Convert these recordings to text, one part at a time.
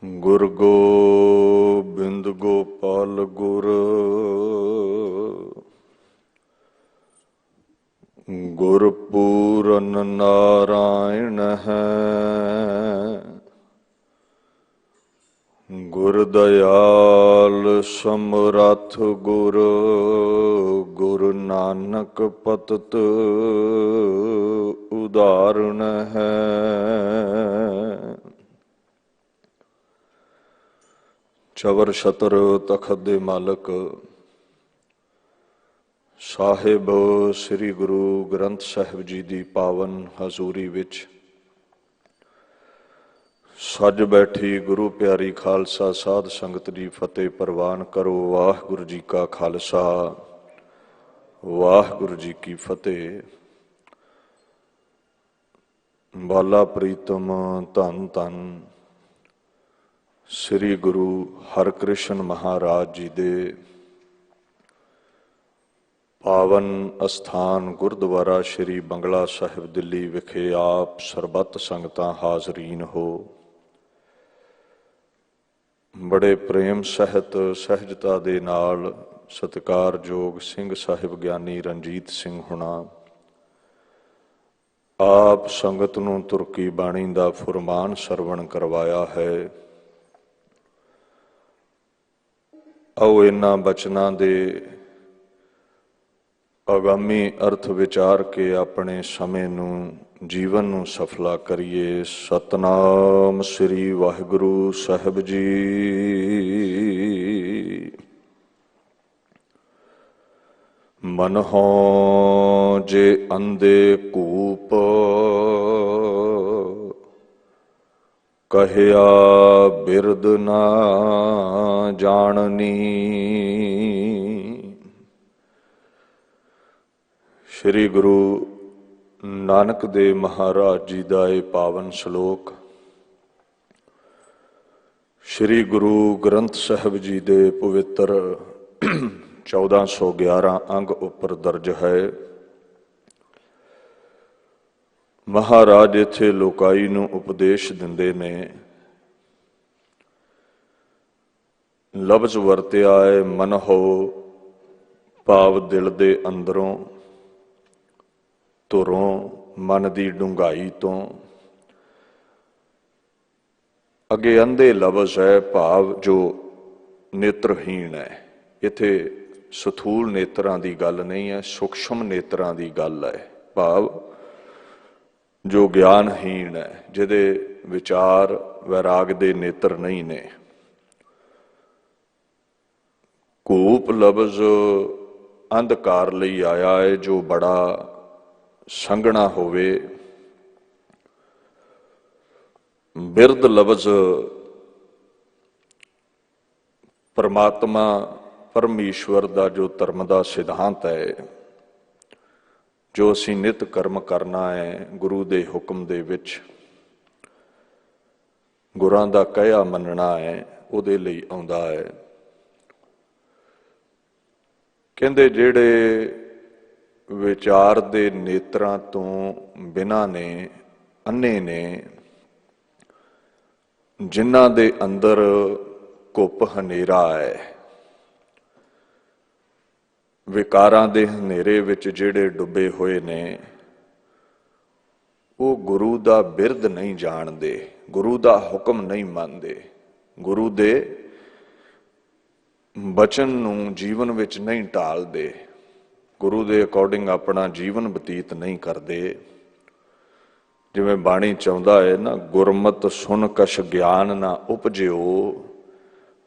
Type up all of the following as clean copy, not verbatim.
ਗੁਰ ਗੋਬਿੰਦ ਗੋਪਾਲ ਗੁਰ ਗੁਰਪੂਰਨ ਨਾਰਾਇਣ ਹੈ। ਗੁਰ ਦਇਆਲ ਸਮਰੱਥ ਗੁਰ ਗੁਰੂ ਨਾਨਕ ਪਤਿਤ ਉਦਾਹਰਣ ਹੈ। ਚਵਰ ਛਤਰ ਤਖਤ ਦੇ ਮਾਲਕ ਸਾਹਿਬ ਸ੍ਰੀ ਗੁਰੂ ਗ੍ਰੰਥ ਸਾਹਿਬ ਜੀ ਦੀ ਪਾਵਨ ਹਜ਼ੂਰੀ ਵਿੱਚ ਸੱਜ ਬੈਠੀ ਗੁਰੂ ਪਿਆਰੀ ਖਾਲਸਾ ਸਾਧ ਸੰਗਤ ਦੀ ਫਤਿਹ ਪ੍ਰਵਾਨ ਕਰੋ। ਵਾਹਿਗੁਰੂ ਜੀ ਕਾ ਖਾਲਸਾ ਵਾਹਿਗੁਰੂ ਜੀ ਕੀ ਫਤਿਹ। ਬਾਲਾ ਪ੍ਰੀਤਮ ਧੰਨ ਧੰਨ ਸ੍ਰੀ ਗੁਰੂ ਹਰਿਕ੍ਰਿਸ਼ਨ ਮਹਾਰਾਜ ਜੀ ਦੇ ਪਾਵਨ ਅਸਥਾਨ ਗੁਰਦੁਆਰਾ ਸ੍ਰੀ ਬੰਗਲਾ ਸਾਹਿਬ ਦਿੱਲੀ ਵਿਖੇ ਆਪ ਸਰਬੱਤ ਸੰਗਤਾਂ ਹਾਜ਼ਰੀਨ ਹੋ। ਬੜੇ ਪ੍ਰੇਮ ਸਹਿਤ ਸਹਿਜਤਾ ਦੇ ਨਾਲ ਸਤਿਕਾਰਯੋਗ ਸਿੰਘ ਸਾਹਿਬ ਗਿਆਨੀ ਰਣਜੀਤ ਸਿੰਘ ਹੁਣਾ ਆਪ ਸੰਗਤ ਨੂੰ ਤੁਰਕੀ ਬਾਣੀ ਦਾ ਫੁਰਮਾਨ ਸਰਵਣ ਕਰਵਾਇਆ ਹੈ। ਆਓ ਇਹਨਾਂ ਬਚਨਾਂ ਦੇ ਆਗਾਮੀ ਅਰਥ ਵਿਚਾਰ ਕੇ ਆਪਣੇ ਸਮੇਂ ਨੂੰ ਜੀਵਨ ਨੂੰ ਸਫਲਾ ਕਰੀਏ। ਸਤਨਾਮ ਸ੍ਰੀ ਵਾਹਿਗੁਰੂ ਸਾਹਿਬ ਜੀ। ਮਨਹੁ ਜੇ ਅੰਧੇ ਕੂਪ ਕਹਿਆ ਬਿਰਦ ਨਾ ਜਾਣਨੀ। ਸ੍ਰੀ ਗੁਰੂ ਨਾਨਕ ਦੇਵ ਮਹਾਰਾਜ ਜੀ ਦਾ ਇਹ ਪਾਵਨ ਸ਼ਲੋਕ ਸ੍ਰੀ ਗੁਰੂ ਗ੍ਰੰਥ ਸਾਹਿਬ ਜੀ ਦੇ ਪਵਿੱਤਰ 1411 ਅੰਗ ਉੱਪਰ ਦਰਜ ਹੈ। ਮਹਾਰਾਜ ਇੱਥੇ ਲੋਕਾਈ ਨੂੰ ਉਪਦੇਸ਼ ਦਿੰਦੇ ਨੇ। ਲਫ਼ਜ਼ ਵਰਤਿਆ ਹੈ ਮਨਹੁ, ਭਾਵ ਦਿਲ ਦੇ ਅੰਦਰੋਂ, ਧੁਰੋਂ, ਮਨ ਦੀ ਡੂੰਘਾਈ ਤੋਂ। ਅੱਗੇ ਅੰਧੇ ਲਫ਼ਜ਼ ਹੈ, ਭਾਵ ਜੋ ਨੇਤਰਹੀਣ ਹੈ। ਇੱਥੇ ਸਥੂਲ ਨੇਤਰਾਂ ਦੀ ਗੱਲ ਨਹੀਂ ਹੈ, ਸੂਖਸ਼ਮ ਨੇਤਰਾਂ ਦੀ ਗੱਲ ਹੈ। ਭਾਵ ਜੋ ਗਿਆਨਹੀਣ ਹੈ, ਜਿਹਦੇ ਵਿਚਾਰ ਵੈਰਾਗ ਦੇ ਨੇਤਰ ਨਹੀਂ ਨੇ। ਕੂਪ ਲਫ਼ਜ਼ ਅੰਧਕਾਰ ਲਈ ਆਇਆ ਹੈ, ਜੋ ਬੜਾ ਸੰਘਣਾ ਹੋਵੇ। ਬਿਰਦ ਲਫ਼ਜ਼ ਪਰਮਾਤਮਾ ਪਰਮੇਸ਼ਵਰ ਦਾ ਜੋ ਧਰਮ ਦਾ ਸਿਧਾਂਤ ਹੈ, ਜੋ ਅਸੀਂ ਨਿਤ ਕਰਮ ਕਰਨਾ ਹੈ ਗੁਰੂ ਦੇ ਹੁਕਮ ਦੇ ਵਿੱਚ, ਗੁਰਾਂ ਦਾ ਕਹਿਆ ਮੰਨਣਾ ਹੈ, ਉਹਦੇ ਲਈ ਆਉਂਦਾ ਹੈ। ਕਹਿੰਦੇ ਜਿਹੜੇ ਵਿਚਾਰ ਦੇ ਨੇਤਰਾਂ ਤੋਂ ਬਿਨਾਂ ਨੇ, ਅੰਨੇ ਨੇ, ਜਿਨ੍ਹਾਂ ਦੇ ਅੰਦਰ ਘੁੱਪ ਹਨੇਰਾ ਹੈ, ਵਿਕਾਰਾਂ ਦੇ ਹਨੇਰੇ ਵਿੱਚ ਜਿਹੜੇ ਡੁੱਬੇ ਹੋਏ ਨੇ, ਉਹ ਗੁਰੂ ਦਾ ਬਿਰਦ ਨਹੀਂ ਜਾਣਦੇ, ਗੁਰੂ ਦਾ ਹੁਕਮ ਨਹੀਂ ਮੰਨਦੇ, ਗੁਰੂ ਦੇ ਬਚਨ ਨੂੰ ਜੀਵਨ ਵਿੱਚ ਨਹੀਂ ਢਾਲਦੇ, ਗੁਰੂ ਦੇ ਅਕੋਰਡਿੰਗ ਆਪਣਾ ਜੀਵਨ ਬਤੀਤ ਨਹੀਂ ਕਰਦੇ। ਜਿਵੇਂ ਬਾਣੀ ਚਾਹੁੰਦਾ ਹੈ ਨਾ, ਗੁਰਮਤ ਸੁਨ ਕਛ ਗਿਆਨ ਨਾ ਉਪਜਿਓ,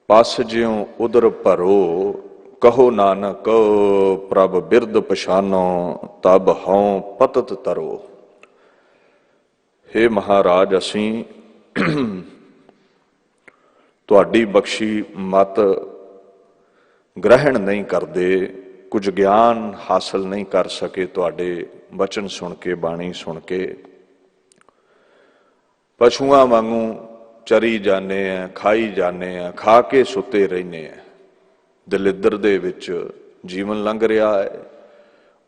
ਪਸ ਜਿਉ ਉਦਰ ਭਰੋ, ਕਹੋ ਨਾਨਕ ਪ੍ਰਭ ਬਿਰਦ ਪਛਾਨੋ, ਤਬ ਹਉ ਪਤਤ ਤਰੋ। ਹੇ ਮਹਾਰਾਜ, ਅਸੀਂ ਤੁਹਾਡੀ ਬਖਸ਼ੀ ਮਤ ਗ੍ਰਹਿਣ ਨਹੀਂ ਕਰਦੇ, ਕੁਝ ਗਿਆਨ ਹਾਸਲ ਨਹੀਂ ਕਰ ਸਕੇ ਤੁਹਾਡੇ ਬਚਨ ਸੁਣ ਕੇ, ਬਾਣੀ ਸੁਣ ਕੇ। ਪਸ਼ੂਆਂ ਵਾਂਗੂ ਚਰੀ ਜਾਂਦੇ ਆ, ਖਾਈ ਜਾਂਦੇ ਆ, ਖਾ ਕੇ ਸੁੱਤੇ ਰਹਿੰਦੇ ਆ। ਦਲਿੱਦਰ ਦੇ ਵਿੱਚ ਜੀਵਨ ਲੰਘ ਰਿਹਾ ਹੈ।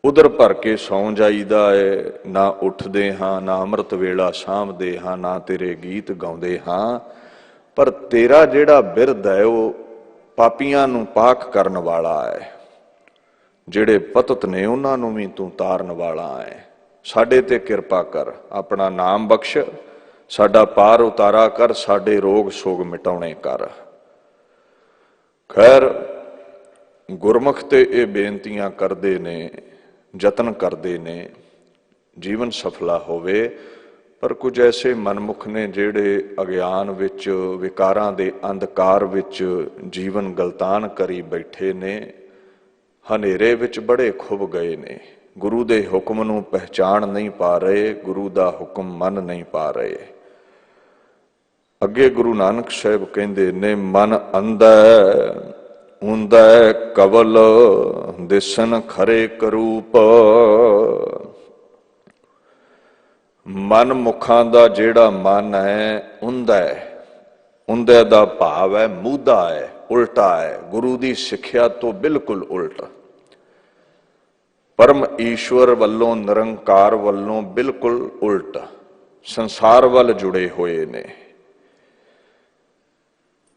ਉਧਰ ਭਰ ਕੇ ਸੌਂ ਜਾਈਦਾ ਹੈ, ਨਾ ਉੱਠਦੇ ਹਾਂ, ਨਾ ਅੰਮ੍ਰਿਤ ਵੇਲਾ ਸਾਂਭਦੇ ਹਾਂ, ਨਾ ਤੇਰੇ ਗੀਤ ਗਾਉਂਦੇ ਹਾਂ। पर तेरा जिहड़ा बिरद है वो पापियां नूं पाक करन वाला है, ਜਿਹੜੇ ਪਤਤ ਨੇ ਉਹਨਾਂ ਨੂੰ ਵੀ ਤੂੰ ਤਾਰਨ ਵਾਲਾ ਹੈ। ਸਾਡੇ ਤੇ ਕਿਰਪਾ ਕਰ, ਆਪਣਾ ਨਾਮ ਬਖਸ਼, ਸਾਡਾ ਪਾਰ ਉਤਾਰਾ ਕਰ, ਸਾਡੇ ਰੋਗ ਸੋਗ ਮਿਟਾਉਣੇ ਕਰ। ਖੈਰ ਗੁਰਮੁਖ ਤੇ ਇਹ ਬੇਨਤੀਆਂ ਕਰਦੇ ਨੇ, ਯਤਨ ਕਰਦੇ ਨੇ ਜੀਵਨ ਸਫਲਾ ਹੋਵੇ, ਪਰ ਕੁਝ ਐਸੇ ਮਨਮੁਖ ਨੇ ਜਿਹੜੇ ਅਗਿਆਨ ਵਿੱਚ, ਵਿਕਾਰਾਂ ਦੇ ਅੰਧਕਾਰ ਵਿੱਚ ਜੀਵਨ ਗਲਤਾਨ ਕਰੀ ਬੈਠੇ ਨੇ, ਹਨੇਰੇ ਵਿੱਚ ਬੜੇ ਖੁੱਭ ਗਏ ਨੇ, ਗੁਰੂ ਦੇ ਹੁਕਮ ਨੂੰ ਪਹਿਚਾਣ ਨਹੀਂ ਪਾ ਰਹੇ, ਗੁਰੂ ਦਾ ਹੁਕਮ ਮੰਨ ਨਹੀਂ ਪਾ ਰਹੇ। ਅੱਗੇ ਗੁਰੂ ਨਾਨਕ ਸਾਹਿਬ ਕਹਿੰਦੇ ਨੇ, ਮਨ ਅੰਧਾ ਉਂਦਾ ਕਵਲ ਦਿਸਨ ਖਰੇ ਕਰੂਪ। ਮਨ ਮੁਖਾਂ ਦਾ ਜਿਹੜਾ ਮਨ ਹੈ ਉਂਦਾ ਹੈ, ਉਂਦੇ ਦਾ ਭਾਵ ਹੈ ਮੂਧਾ ਹੈ, ਉਲਟਾ ਹੈ, ਗੁਰੂ ਦੀ ਸਿੱਖਿਆ ਤੋਂ ਬਿਲਕੁਲ ਉਲਟ, ਪਰਮ ਈਸ਼ਵਰ ਵੱਲੋਂ, ਨਿਰੰਕਾਰ ਵੱਲੋਂ ਬਿਲਕੁਲ ਉਲਟ, ਸੰਸਾਰ ਵੱਲ ਜੁੜੇ ਹੋਏ ਨੇ।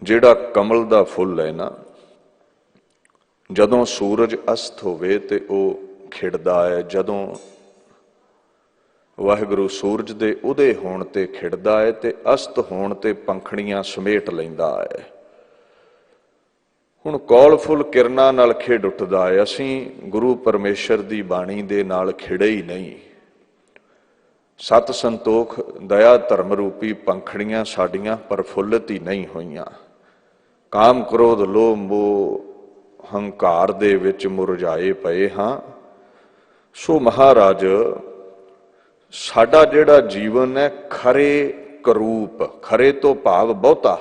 ਜਿਹੜਾ ਕਮਲ ਦਾ ਫੁੱਲ ਹੈ ਨਾ, ਜਦੋਂ ਸੂਰਜ ਅਸਤ ਹੋਵੇ ਤੇ ਉਹ ਖਿੜਦਾ ਹੈ, ਜਦੋਂ ਵਾਹਿਗੁਰੂ ਸੂਰਜ ਦੇ ਉਦੇ ਹੋਣ ਤੇ ਖਿੜਦਾ ਹੈ ਤੇ ਅਸਤ ਹੋਣ ਤੇ ਪੰਖੜੀਆਂ ਸਮੇਟ ਲੈਂਦਾ ਹੈ। ਹੁਣ ਕੌਲ ਫੁੱਲ ਕਿਰਨਾਂ ਨਾਲ ਖਿੜ ਉੱਠਦਾ ਹੈ, ਅਸੀਂ ਗੁਰੂ ਪਰਮੇਸ਼ਰ ਦੀ ਬਾਣੀ ਦੇ ਨਾਲ ਖਿੜੇ ਹੀ ਨਹੀਂ। ਸਤ ਸੰਤੋਖ ਦਇਆ ਧਰਮ ਰੂਪੀ ਪੰਖੜੀਆਂ ਸਾਡੀਆਂ ਪ੍ਰਫੁੱਲਤ ਹੀ ਨਹੀਂ ਹੋਈਆਂ। ਕਾਮ ਕ੍ਰੋਧ ਲੋਭ ਮੋਹ ਹੰਕਾਰ ਦੇ ਵਿੱਚ ਮੁਰਝਾਏ ਪਏ ਹਾਂ। ਸੋ ਮਹਾਰਾਜ ਸਾਡਾ ਜਿਹੜਾ ਜੀਵਨ ਹੈ ਖਰੇ ਕਰੂਪ, ਖਰੇ ਤੋਂ ਭਾਵ ਬਹੁਤਾ,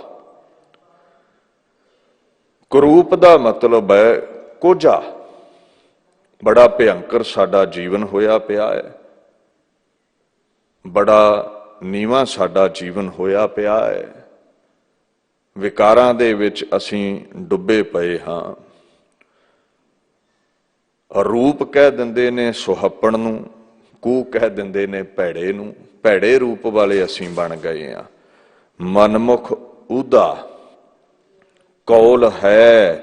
ਕਰੂਪ ਦਾ ਮਤਲਬ ਹੈ ਕੋਝਾ, ਬੜਾ ਭਿਅੰਕਰ ਸਾਡਾ ਜੀਵਨ ਹੋਇਆ ਪਿਆ ਹੈ, ਬੜਾ ਨੀਵਾਂ ਸਾਡਾ ਜੀਵਨ ਹੋਇਆ ਪਿਆ ਹੈ। ਵਿਕਾਰਾਂ ਦੇ ਵਿੱਚ ਅਸੀਂ ਡੁੱਬੇ ਪਏ ਹਾਂ। ਰੂਪ ਕਹਿ ਦਿੰਦੇ ਨੇ ਸੁਹੱਪਣ ਨੂੰ, ਕੂ ਕਹਿ ਦਿੰਦੇ ਨੇ ਭੈੜੇ ਨੂੰ, ਭੈੜੇ ਰੂਪ ਵਾਲੇ ਅਸੀਂ ਬਣ ਗਏ ਹਾਂ। ਮਨਮੁਖ ਊਦਾ ਕੌਲ ਹੈ,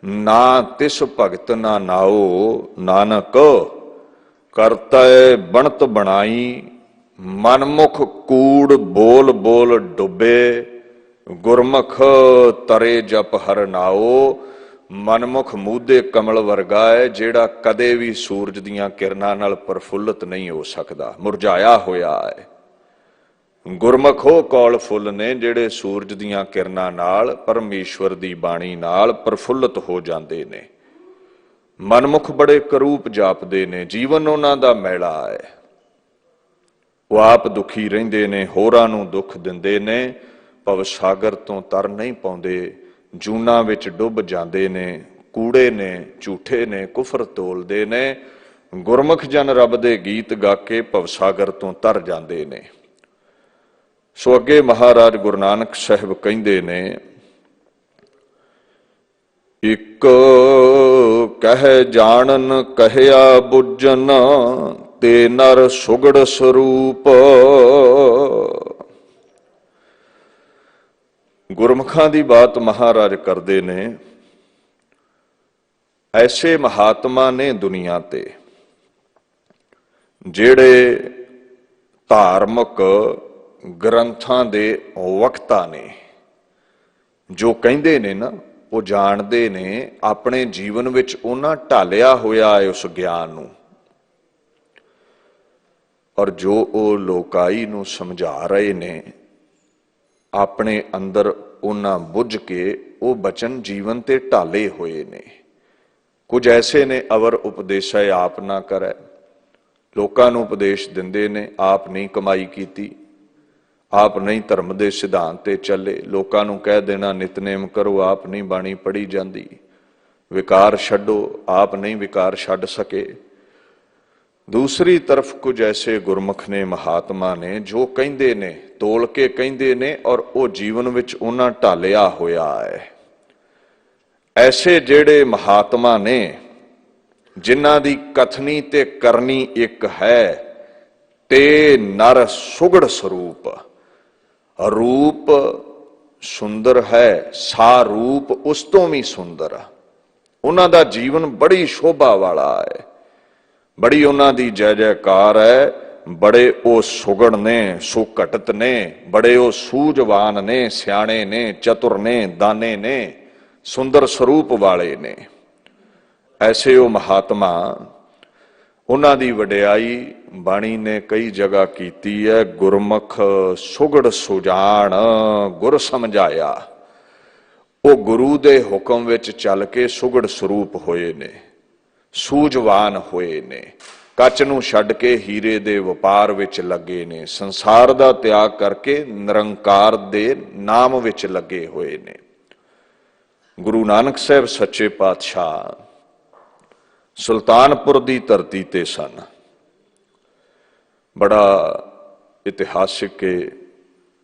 ਨਾ ਤਿਸ ਭਗਤ ਨਾ ਨਾਓ, ਨਾਨਕ ਕਰਤੈ ਬਣਤ ਬਣਾਈ। ਮਨਮੁਖ ਕੂੜ ਬੋਲ ਬੋਲ ਡੁੱਬੇ, ਗੁਰਮੁਖ ਤਰੇ ਜਪ ਹਰ ਨਾਓ। ਮਨਮੁਖ ਮੂਧੇ ਕਮਲ ਵਰਗਾ ਹੈ, ਜਿਹੜਾ ਕਦੇ ਵੀ ਸੂਰਜ ਦੀਆਂ ਕਿਰਨਾਂ ਨਾਲ ਪ੍ਰਫੁੱਲਤ ਨਹੀਂ ਹੋ ਸਕਦਾ, ਮੁਰਝਾਇਆ ਹੋਇਆ ਹੈ। ਗੁਰਮੁਖ ਉਹ ਕੌਲ ਫੁੱਲ ਨੇ ਜਿਹੜੇ ਸੂਰਜ ਦੀਆਂ ਕਿਰਨਾਂ ਨਾਲ, ਪਰਮੇਸ਼ਵਰ ਦੀ ਬਾਣੀ ਨਾਲ ਪ੍ਰਫੁੱਲਤ ਹੋ ਜਾਂਦੇ ਨੇ। ਮਨਮੁਖ ਬੜੇ ਕਰੂਪ ਜਾਪਦੇ ਨੇ, ਜੀਵਨ ਉਹਨਾਂ ਦਾ ਮੈਲਾ ਹੈ, ਉਹ ਆਪ ਦੁਖੀ ਰਹਿੰਦੇ ਨੇ, ਹੋਰਾਂ ਨੂੰ ਦੁੱਖ ਦਿੰਦੇ ਨੇ, ਭਵ ਸਾਗਰ ਤੋਂ ਤਰ ਨਹੀਂ ਪਾਉਂਦੇ, ਜੂਨਾਂ ਵਿੱਚ ਡੁੱਬ ਜਾਂਦੇ ਨੇ, ਕੂੜੇ ਨੇ, ਝੂਠੇ ਨੇ, ਕੁਫਰ ਤੋਲਦੇ ਨੇ। ਗੁਰਮੁਖ ਜਨ ਰੱਬ ਦੇ ਗੀਤ ਗਾ ਕੇ ਭਵ ਸਾਗਰ ਤੋਂ ਤਰ ਜਾਂਦੇ ਨੇ। ਸੋ ਅੱਗੇ ਮਹਾਰਾਜ ਗੁਰੂ ਨਾਨਕ ਸਾਹਿਬ ਕਹਿੰਦੇ ਨੇ, ਇੱਕ ਕਹਿ ਜਾਣਨ ਕਹਿਆ ਬੁੱਝਨ, ਤੇ ਨਰ ਸੁਗੜ ਸਰੂਪ। ਗੁਰਮੁਖਾਂ ਦੀ ਬਾਤ ਮਹਾਰਾਜ ਕਰਦੇ ਨੇ। ਐਸੇ ਮਹਾਤਮਾ ਨੇ ਦੁਨੀਆ ਤੇ ਜਿਹੜੇ ਧਾਰਮਿਕ ਗ੍ਰੰਥਾਂ ਦੇ ਵਕਤਾ ਨੇ, ਜੋ ਕਹਿੰਦੇ ਨੇ ਨਾ ਉਹ ਜਾਣਦੇ ਨੇ, ਆਪਣੇ ਜੀਵਨ ਵਿੱਚ ਉਹਨਾਂ ਢਾਲਿਆ ਹੋਇਆ ਹੈ ਉਸ ਗਿਆਨ ਨੂੰ, ਔਰ ਜੋ ਉਹ ਲੋਕਾਈ ਨੂੰ ਸਮਝਾ ਰਹੇ ਨੇ, ਆਪਣੇ ਅੰਦਰ ਉਹਨਾਂ ਬੁੱਝ ਕੇ ਉਹ ਬਚਨ ਜੀਵਨ ਤੇ ਢਾਲੇ ਹੋਏ ਨੇ। ਕੁਝ ਐਸੇ ਨੇ ਅਵਰ ਉਪਦੇਸ਼ਾ ਆਪ ਨਾ ਕਰੈ, ਲੋਕਾਂ ਨੂੰ ਉਪਦੇਸ਼ ਦਿੰਦੇ ਨੇ, ਆਪ ਨਹੀਂ ਕਮਾਈ ਕੀਤੀ, ਆਪ ਨਹੀਂ ਧਰਮ ਦੇ ਸਿਧਾਂਤ ਤੇ ਚੱਲੇ, ਲੋਕਾਂ ਨੂੰ ਕਹਿ ਦੇਣਾ ਨਿਤਨੇਮ ਕਰੋ, ਆਪ ਨਹੀਂ ਬਾਣੀ ਪੜ੍ਹੀ ਜਾਂਦੀ, ਵਿਕਾਰ ਛੱਡੋ, ਆਪ ਨਹੀਂ ਵਿਕਾਰ ਛੱਡ ਸਕੇ। ਦੂਸਰੀ ਤਰਫ ਕੁਝ ਐਸੇ ਗੁਰਮੁਖ ਨੇ, ਮਹਾਤਮਾ ਨੇ, ਜੋ ਕਹਿੰਦੇ ਨੇ, ਤੋਲ ਕੇ ਕਹਿੰਦੇ ਨੇ, ਔਰ ਉਹ ਜੀਵਨ ਵਿੱਚ ਉਹਨਾਂ ਢਾਲਿਆ ਹੋਇਆ ਹੈ। ਐਸੇ ਜਿਹੜੇ ਮਹਾਤਮਾ ਨੇ ਜਿਨ੍ਹਾਂ ਦੀ ਕਥਨੀ ਤੇ ਕਰਨੀ ਇੱਕ ਹੈ, ਤੇ ਨਰ ਸੁਗੜ ਸਰੂਪ, ਰੂਪ ਸੁੰਦਰ ਹੈ, ਸਾ ਰੂਪ ਉਸ ਤੋਂ ਵੀ ਸੁੰਦਰ ਆ। ਉਹਨਾਂ ਦਾ ਜੀਵਨ ਬੜੀ ਸ਼ੋਭਾ ਵਾਲਾ ਹੈ, ਬੜੀ ਉਹਨਾਂ ਦੀ ਜੈ ਜੈਕਾਰ ਹੈ। ਬੜੇ ਉਹ ਸੁਗੜ ਨੇ, ਸੁਘਟਤ ਨੇ, ਬੜੇ ਉਹ ਸੂਝਵਾਨ ਨੇ, ਸਿਆਣੇ ਨੇ, ਚਤੁਰ ਨੇ, ਦਾਨੇ ਨੇ, ਸੁੰਦਰ ਸਰੂਪ ਵਾਲੇ ਨੇ। ਐਸੇ ਉਹ ਮਹਾਤਮਾ, ਉਹਨਾਂ ਦੀ ਵਡਿਆਈ ਬਾਣੀ ਨੇ ਕਈ ਜਗ੍ਹਾ ਕੀਤੀ ਹੈ। ਗੁਰਮੁਖ ਸੁਗੜ ਸੁਜਾਨ ਗੁਰ ਸਮਝਾਇਆ। ਉਹ ਗੁਰੂ ਦੇ ਹੁਕਮ ਵਿੱਚ ਚੱਲ ਕੇ ਸੁਗੜ ਸਰੂਪ ਹੋਏ ਨੇ, ਸੂਝਵਾਨ ਹੋਏ ਨੇ, ਕੱਚ ਨੂੰ ਛੱਡ ਕੇ ਹੀਰੇ ਦੇ ਵਪਾਰ ਵਿੱਚ ਲੱਗੇ ਨੇ, ਸੰਸਾਰ ਦਾ ਤਿਆਗ ਕਰਕੇ ਨਿਰੰਕਾਰ ਦੇ ਨਾਮ ਵਿੱਚ ਲੱਗੇ ਹੋਏ ਨੇ। ਗੁਰੂ ਨਾਨਕ ਸਾਹਿਬ ਸੱਚੇ ਪਾਤਸ਼ਾਹ ਸੁਲਤਾਨਪੁਰ ਦੀ ਧਰਤੀ ਤੇ ਸਨ। ਬੜਾ ਇਤਿਹਾਸਿਕ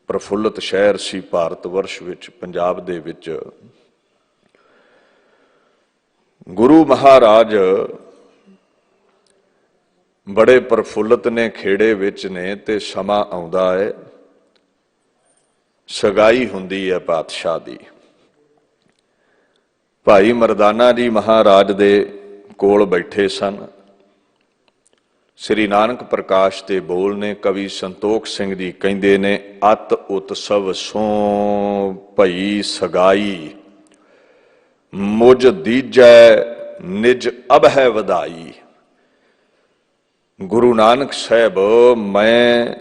ਪ੍ਰਫੁੱਲਤ ਸ਼ਹਿਰ ਸੀ ਭਾਰਤ ਵਰਸ਼ ਵਿੱਚ, ਪੰਜਾਬ ਦੇ ਵਿੱਚ। ਗੁਰੂ ਮਹਾਰਾਜ ਬੜੇ ਪ੍ਰਫੁੱਲਤ ਨੇ, ਖੇੜੇ ਵਿੱਚ ਨੇ, ਤੇ ਸਮਾਂ ਆਉਂਦਾ ਹੈ, ਸਗਾਈ ਹੁੰਦੀ ਹੈ ਪਾਤਸ਼ਾਹ ਦੀ। ਭਾਈ ਮਰਦਾਨਾ ਜੀ ਮਹਾਰਾਜ ਦੇ ਕੋਲ ਬੈਠੇ ਸਨ। ਸ੍ਰੀ ਨਾਨਕ ਪ੍ਰਕਾਸ਼ ਦੇ ਬੋਲ ਨੇ, ਕਵੀ ਸੰਤੋਖ ਸਿੰਘ ਜੀ ਕਹਿੰਦੇ ਨੇ, ਅਤ ਉਤਸਵ ਸੋਂ ਭਈ ਸਗਾਈ, ਮੁਝ ਦੀਜੈ ਨਿਜ ਅਬ ਹੈ ਵਧਾਈ। ਗੁਰੂ ਨਾਨਕ ਸਾਹਿਬ, ਮੈਂ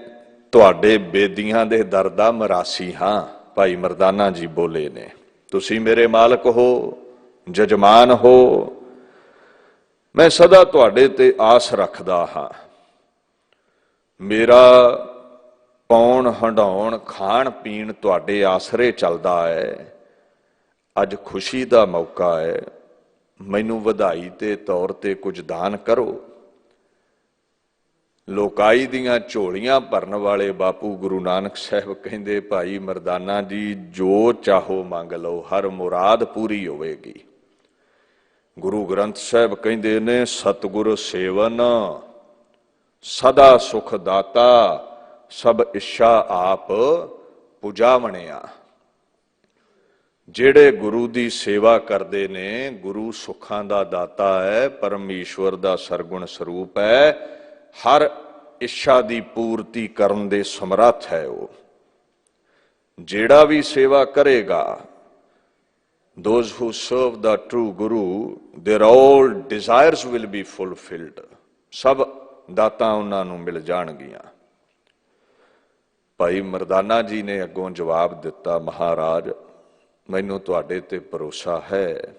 ਤੁਹਾਡੇ ਬੇਦੀਆਂ ਦੇ ਦਰ ਦਾ ਮਰਾਸੀ ਹਾਂ। ਭਾਈ ਮਰਦਾਨਾ ਜੀ ਬੋਲੇ ਨੇ, ਤੁਸੀਂ ਮੇਰੇ ਮਾਲਕ ਹੋ, ਜਜਮਾਨ ਹੋ, ਮੈਂ ਸਦਾ ਤੁਹਾਡੇ ਤੇ ਆਸ ਰੱਖਦਾ ਹਾਂ। ਮੇਰਾ ਪਾਉਣ ਹੰਡਾਉਣ ਖਾਣ ਪੀਣ ਤੁਹਾਡੇ ਆਸਰੇ ਚੱਲਦਾ ਹੈ। ਅੱਜ ਖੁਸ਼ੀ ਦਾ ਮੌਕਾ ਹੈ, ਮੈਨੂੰ ਵਧਾਈ ਦੇ ਤੌਰ ਤੇ ਕੁਝ ਦਾਨ ਕਰੋ। ਲੋਕਾਈ ਦੀਆਂ ਝੋਲੀਆਂ ਭਰਨ ਵਾਲੇ ਬਾਪੂ ਗੁਰੂ ਨਾਨਕ ਸਾਹਿਬ ਕਹਿੰਦੇ, ਭਾਈ ਮਰਦਾਨਾ ਜੀ, ਜੋ ਚਾਹੋ ਮੰਗ ਲਓ, ਹਰ ਮੁਰਾਦ ਪੂਰੀ ਹੋਵੇਗੀ। ਗੁਰੂ ਗ੍ਰੰਥ ਸਾਹਿਬ ਕਹਿੰਦੇ ਨੇ, ਸਤਿਗੁਰ ਸੇਵਨ ਸਦਾ ਸੁਖ ਦਾਤਾ, ਸਭ ਇੱਛਾ ਆਪ ਪੁਜਾਵਣਿਆ। ਜਿਹੜੇ ਗੁਰੂ ਦੀ ਸੇਵਾ ਕਰਦੇ ਨੇ, ਗੁਰੂ ਸੁੱਖਾਂ ਦਾ ਦਾਤਾ ਹੈ, ਪਰਮੇਸ਼ਵਰ ਦਾ ਸਰਗੁਣ ਸਰੂਪ ਹੈ, ਹਰ ਇੱਛਾ ਦੀ ਪੂਰਤੀ ਕਰਨ ਦੇ ਸਮਰੱਥ ਹੈ। ਉਹ ਜਿਹੜਾ ਵੀ ਸੇਵਾ ਕਰੇਗਾ, those who serve the true Guru, their all desires will be fulfilled। ਸਭ ਦਾਤਾਂ ਉਹਨਾਂ ਨੂੰ ਮਿਲ ਜਾਣਗੀਆਂ। ਭਾਈ ਮਰਦਾਨਾ ਜੀ ਨੇ ਅੱਗੋਂ ਜਵਾਬ ਦਿੱਤਾ, ਮਹਾਰਾਜ, ਮੈਨੂੰ ਤੁਹਾਡੇ ਤੇ ਭਰੋਸਾ ਹੈ।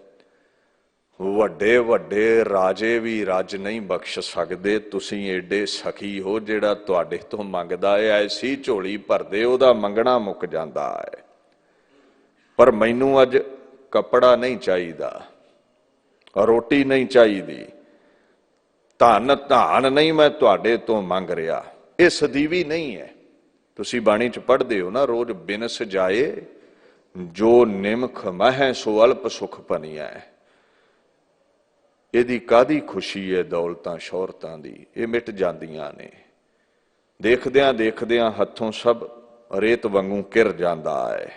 ਵੱਡੇ ਵੱਡੇ ਰਾਜੇ ਵੀ ਰੱਜ ਨਹੀਂ ਬਖਸ਼ ਸਕਦੇ, ਤੁਸੀਂ ਏਡੇ ਸਖੀ ਹੋ, ਜਿਹੜਾ ਤੁਹਾਡੇ ਤੋਂ ਮੰਗਦਾ ਹੈ ਐਸੀ ਝੋਲੀ ਭਰਦੇ ਉਹਦਾ ਮੰਗਣਾ ਮੁੱਕ ਜਾਂਦਾ ਹੈ। ਪਰ ਮੈਨੂੰ ਅੱਜ ਕੱਪੜਾ ਨਹੀਂ ਚਾਹੀਦਾ, ਰੋਟੀ ਨਹੀਂ ਚਾਹੀਦੀ, ਧਨ ਧਾਨ ਨਹੀਂ ਮੈਂ ਤੁਹਾਡੇ ਤੋਂ ਮੰਗ ਰਿਹਾ। ਇਹ ਸਦੀਵੀ ਨਹੀਂ ਹੈ। ਤੁਸੀਂ ਬਾਣੀ ਚ ਪੜ੍ਹਦੇ ਹੋ ਨਾ, ਰੋਜ਼ ਬਿਨ ਸਜਾਏ ਜੋ ਨਿਮਖ ਮਹਿ ਸੋ ਅਲਪ ਸੁਖ ਭਨੀਐ। ਇਹਦੀ ਕਾਹਦੀ ਖੁਸ਼ੀ ਹੈ ਦੌਲਤਾਂ ਸ਼ੋਹਰਤਾਂ ਦੀ, ਇਹ ਮਿਟ ਜਾਂਦੀਆਂ ਨੇ। ਦੇਖਦਿਆਂ ਦੇਖਦਿਆਂ ਹੱਥੋਂ ਸਭ ਰੇਤ ਵਾਂਗੂ ਘਿਰ ਜਾਂਦਾ ਹੈ।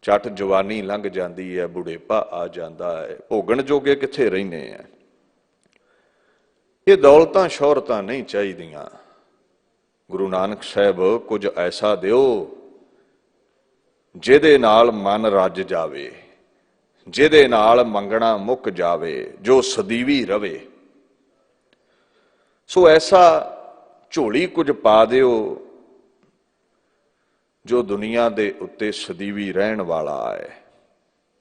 ਝੱਟ ਜਵਾਨੀ ਲੰਘ ਜਾਂਦੀ ਹੈ, ਬੁਢੇਪਾ ਆ ਜਾਂਦਾ ਹੈ, ਭੋਗਣ ਜੋਗੇ ਕਿੱਥੇ ਰਹਿੰਦੇ ਆ। ਇਹ ਦੌਲਤਾਂ ਸ਼ੋਹਰਤਾਂ ਨਹੀਂ ਚਾਹੀਦੀਆਂ। ਗੁਰੂ ਨਾਨਕ ਸਾਹਿਬ, ਕੁਝ ਐਸਾ ਦਿਓ ਜਿਹਦੇ ਨਾਲ ਮਨ ਰੱਜ ਜਾਵੇ, ਜਿਹਦੇ ਨਾਲ ਮੰਗਣਾ ਮੁੱਕ ਜਾਵੇ, ਜੋ ਸਦੀਵੀ ਰਵੇ। ਸੋ ਐਸਾ ਝੋਲੀ ਕੁਝ ਪਾ ਦਿਓ ਜੋ ਦੁਨੀਆ ਦੇ ਉੱਤੇ ਸਦੀਵੀ ਰਹਿਣ ਵਾਲਾ ਹੈ।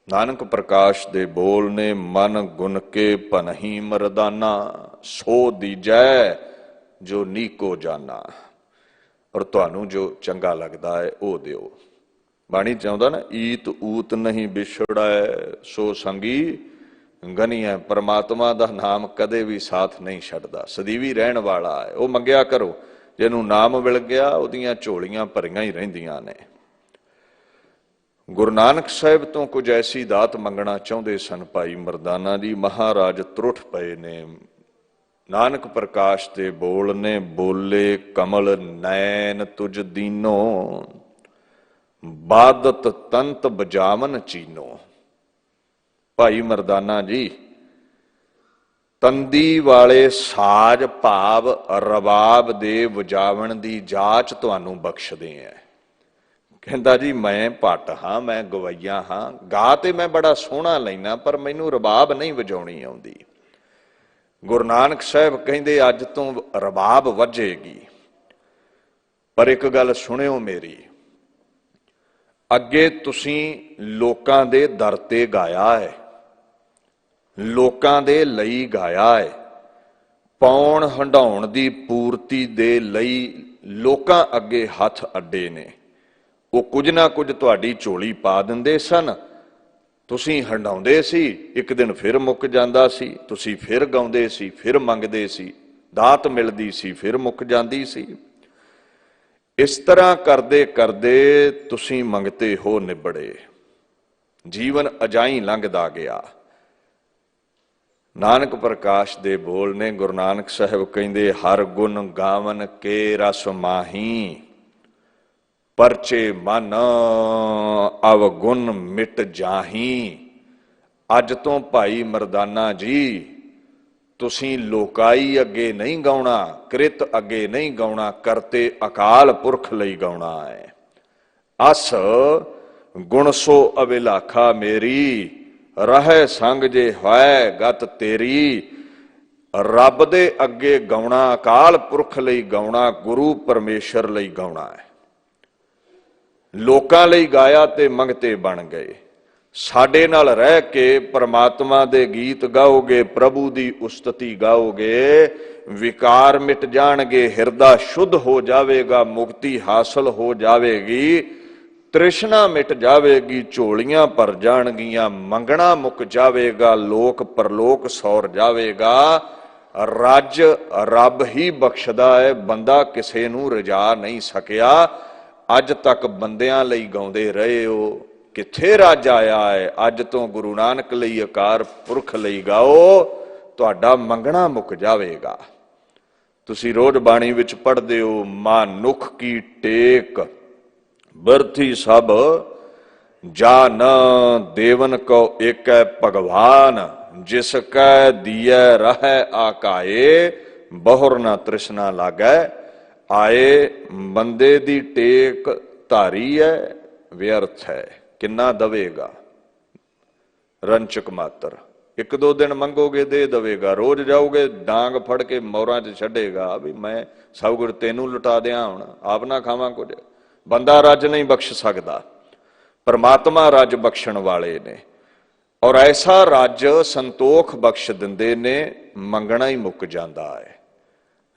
ਨਾਨਕ ਪ੍ਰਕਾਸ਼ ਦੇ ਬੋਲ ਨੇ, ਮਨ ਗੁਣ ਕੇ ਭਨਹੀ ਮਰਦਾਨਾ, ਸੋ ਦੀਜੈ ਜੋ ਨੀਕੋ ਜਾਨਾ। ਔਰ ਤੁਹਾਨੂੰ ਜੋ ਚੰਗਾ ਲੱਗਦਾ ਹੈ ਉਹ ਦਿਓ। ਬਾਣੀ ਚਾਹੁੰਦਾ ਨਾ, ਈਤ ਊਤ ਨਹੀਂ ਵਿਛੜੈ ਸੋ ਸੰਗੀ ਗਨੀਐ। ਪਰਮਾਤਮਾ ਦਾ ਨਾਮ ਕਦੇ ਵੀ ਸਾਥ ਨਹੀਂ ਛੱਡਦਾ, ਸਦੀਵੀ ਰਹਿਣ ਵਾਲਾ ਹੈ। ਉਹ ਮੰਗਿਆ ਕਰੋ, ਜਿਹਨੂੰ ਨਾਮ ਮਿਲ ਗਿਆ ਉਹਦੀਆਂ ਝੋਲੀਆਂ ਭਰੀਆਂ ਹੀ ਰਹਿੰਦੀਆਂ ਨੇ। ਗੁਰੂ ਨਾਨਕ ਸਾਹਿਬ ਤੋਂ ਕੁਝ ਐਸੀ ਦਾਤ ਮੰਗਣਾ ਚਾਹੁੰਦੇ ਸਨ ਭਾਈ ਮਰਦਾਨਾ ਜੀ। ਮਹਾਰਾਜ ਤਰੁੱਠ ਪਏ ਨੇ। ਨਾਨਕ ਪ੍ਰਕਾਸ਼ ਦੇ ਬੋਲ ਨੇ, ਬੋਲੇ ਕਮਲ ਨੈਣ ਤੁਝ ਦੀਨੋ, ਬਾਦਤ ਤੰਤ ਬਜਾਵਨ ਚੀਨੋ। ਭਾਈ ਮਰਦਾਨਾ ਜੀ ਤੰਦੀ ਵਾਲੇ ਸਾਜ ਭਾਵ ਰਬਾਬ ਦੇ ਵਜਾਵਣ ਦੀ ਜਾਚ ਤੁਹਾਨੂੰ ਬਖਸ਼ਦੇ ਆ। ਕਹਿੰਦਾ ਜੀ ਮੈਂ ਭੱਟ ਹਾਂ, ਮੈਂ ਗਵਈਆ ਹਾਂ, ਗਾ ਤੇ ਮੈਂ ਬੜਾ ਸੋਹਣਾ ਲੈਣਾ, ਪਰ ਮੈਨੂੰ ਰਬਾਬ ਨਹੀਂ ਵਜਾਉਣੀ ਆਉਂਦੀ। ਗੁਰੂ ਨਾਨਕ ਸਾਹਿਬ ਕਹਿੰਦੇ ਅੱਜ ਤੋਂ ਰਬਾਬ ਵੱਜੇਗੀ। ਪਰ ਇੱਕ ਗੱਲ ਸੁਣਿਓ ਮੇਰੀ, ਅੱਗੇ ਤੁਸੀਂ ਲੋਕਾਂ ਦੇ ਦਰ ਤੇ ਗਾਇਆ ਹੈ, ਲੋਕਾਂ ਦੇ ਲਈ ਗਾਇਆ ਹੈ, ਪਾਉਣ ਹੰਡਾਉਣ ਦੀ ਪੂਰਤੀ ਦੇ ਲਈ ਲੋਕਾਂ ਅੱਗੇ ਹੱਥ ਅੱਡੇ ਨੇ। ਉਹ ਕੁਝ ਨਾ ਕੁਝ ਤੁਹਾਡੀ ਝੋਲੀ ਪਾ ਦਿੰਦੇ ਸਨ, ਤੁਸੀਂ ਹੰਡਾਉਂਦੇ ਸੀ, ਇੱਕ ਦਿਨ ਫਿਰ ਮੁੱਕ ਜਾਂਦਾ ਸੀ, ਤੁਸੀਂ ਫਿਰ ਗਾਉਂਦੇ ਸੀ, ਫਿਰ ਮੰਗਦੇ ਸੀ, ਦਾਤ ਮਿਲਦੀ ਸੀ, ਫਿਰ ਮੁੱਕ ਜਾਂਦੀ ਸੀ। ਇਸ ਤਰ੍ਹਾਂ ਕਰਦੇ ਕਰਦੇ ਤੁਸੀਂ ਮੰਗਤੇ ਹੋ ਨਿਬੜੇ, ਜੀਵਨ ਅਜਾਈ ਲੰਘਦਾ ਗਿਆ। ਨਾਨਕ ਪ੍ਰਕਾਸ਼ ਦੇ ਬੋਲ ਨੇ, ਗੁਰੂ ਨਾਨਕ ਸਾਹਿਬ ਕਹਿੰਦੇ ਹਰ ਗੁਣ ਗਾਵਨ ਕੇ ਰਸ ਮਾਹੀ, ਪਰਚੇ ਮਨ ਅਵਗੁਣ ਮਿਟ ਜਾਹੀ। ਅੱਜ ਤੋਂ ਭਾਈ ਮਰਦਾਨਾ ਜੀ ਤੁਸੀਂ ਲੋਕਾਈ ਅੱਗੇ ਨਹੀਂ ਗਾਉਣਾ, ਕ੍ਰਿਤ ਅੱਗੇ ਨਹੀਂ ਗਾਉਣਾ, ਕਰਤੇ ਅਕਾਲ ਪੁਰਖ ਲਈ ਗਾਉਣਾ ਹੈ। ਅਸ ਗੁਣ ਸੋ ਅਵਿਲਾਖਾ ਮੇਰੀ, ਰਹਿ ਸੰਗ ਜੇ ਹੋਇ ਗਤ ਤੇਰੀ। ਰੱਬ ਦੇ ਅੱਗੇ ਗਾਉਣਾ, ਅਕਾਲ ਪੁਰਖ ਲਈ ਗਾਉਣਾ, ਗੁਰੂ ਪਰਮੇਸ਼ਰ ਲਈ ਗਾਉਣਾ ਹੈ। ਲੋਕਾਂ ਲਈ ਗਾਇਆ ਤੇ ਮੰਗਤੇ ਬਣ ਗਏ। ਸਾਡੇ ਨਾਲ ਰਹਿ ਕੇ ਪਰਮਾਤਮਾ ਦੇ ਗੀਤ ਗਾਓਗੇ, ਪ੍ਰਭੂ ਦੀ ਉਸਤਤੀ ਗਾਓਗੇ, ਵਿਕਾਰ ਮਿਟ ਜਾਣਗੇ, ਹਿਰਦਾ ਸ਼ੁੱਧ ਹੋ ਜਾਵੇਗਾ, ਮੁਕਤੀ ਹਾਸਲ ਹੋ ਜਾਵੇਗੀ, ਤ੍ਰਿਸ਼ਨਾ ਮਿਟ ਜਾਵੇਗੀ, ਝੋਲੀਆਂ ਭਰ ਜਾਣਗੀਆਂ, ਮੰਗਣਾ ਮੁੱਕ ਜਾਵੇਗਾ, ਲੋਕ ਪਰਲੋਕ ਸੌਰ ਜਾਵੇਗਾ। ਰੱਜ ਰੱਬ ਹੀ ਬਖਸ਼ਦਾ ਹੈ, ਬੰਦਾ ਕਿਸੇ ਨੂੰ ਰਜਾ ਨਹੀਂ ਸਕਿਆ। ਅੱਜ ਤੱਕ ਬੰਦਿਆਂ ਲਈ ਗਾਉਂਦੇ ਰਹੇ ਹੋ, ਕਿੱਥੇ ਰੱਜ ਆਇਆ ਹੈ? ਅੱਜ ਤੋਂ ਗੁਰੂ ਨਾਨਕ ਲਈ, ਅਕਾਰ ਪੁਰਖ ਲਈ ਗਾਓ, ਤੁਹਾਡਾ ਮੰਗਣਾ ਮੁੱਕ ਜਾਵੇਗਾ। ਤੁਸੀਂ ਰੋਜ਼ ਬਾਣੀ ਵਿੱਚ ਪੜ੍ਹਦੇ ਹੋ, ਮਾਨੁਖ ਕੀ ਟੇਕ ਬਰਥੀ ਸਭ ਜਾਨ, ਦੇਵਨ ਕੋ ਏਕੈ ਭਗਵਾਨ, ਜਿਸ ਕੈ ਦੀਐ ਰਹਿ ਆਕਾਏ, ਬਹੁਰ ਨਾ ਤ੍ਰਿਸ਼ਨਾ ਲਾਗੈ ਆਏ। ਬੰਦੇ ਦੀ ਟੇਕ ਧਾਰੀ ਹੈ, ਵਿਅਰਥ ਹੈ, ਕਿੰਨਾ ਦਵੇਗਾ? ਰੰਚਕ ਮਾਤਰ। ਇੱਕ ਦੋ ਦਿਨ ਮੰਗੋਗੇ ਦੇ ਦਵੇਗਾ, ਰੋਜ਼ ਜਾਓਗੇ ਡਾਂਗ ਫੜ ਕੇ ਮੋਰਾਂ 'ਚ ਛੱਡੇਗਾ ਵੀ ਮੈਂ ਸਭ ਕੁਝ ਤੈਨੂੰ ਲੁਟਾ ਦਿਆਂ, ਹੁਣ ਆਪ ਨਾ ਖਾਵਾਂ ਕੁਝ। ਬੰਦਾ ਰੱਜ ਨਹੀਂ ਬਖਸ਼ ਸਕਦਾ, ਪਰਮਾਤਮਾ ਰੱਜ ਬਖਸ਼ਣ ਵਾਲੇ ਨੇ। ਔਰ ਐਸਾ ਰੱਜ ਸੰਤੋਖ ਬਖਸ਼ ਦਿੰਦੇ ਨੇ, ਮੰਗਣਾ ਹੀ ਮੁੱਕ ਜਾਂਦਾ ਹੈ,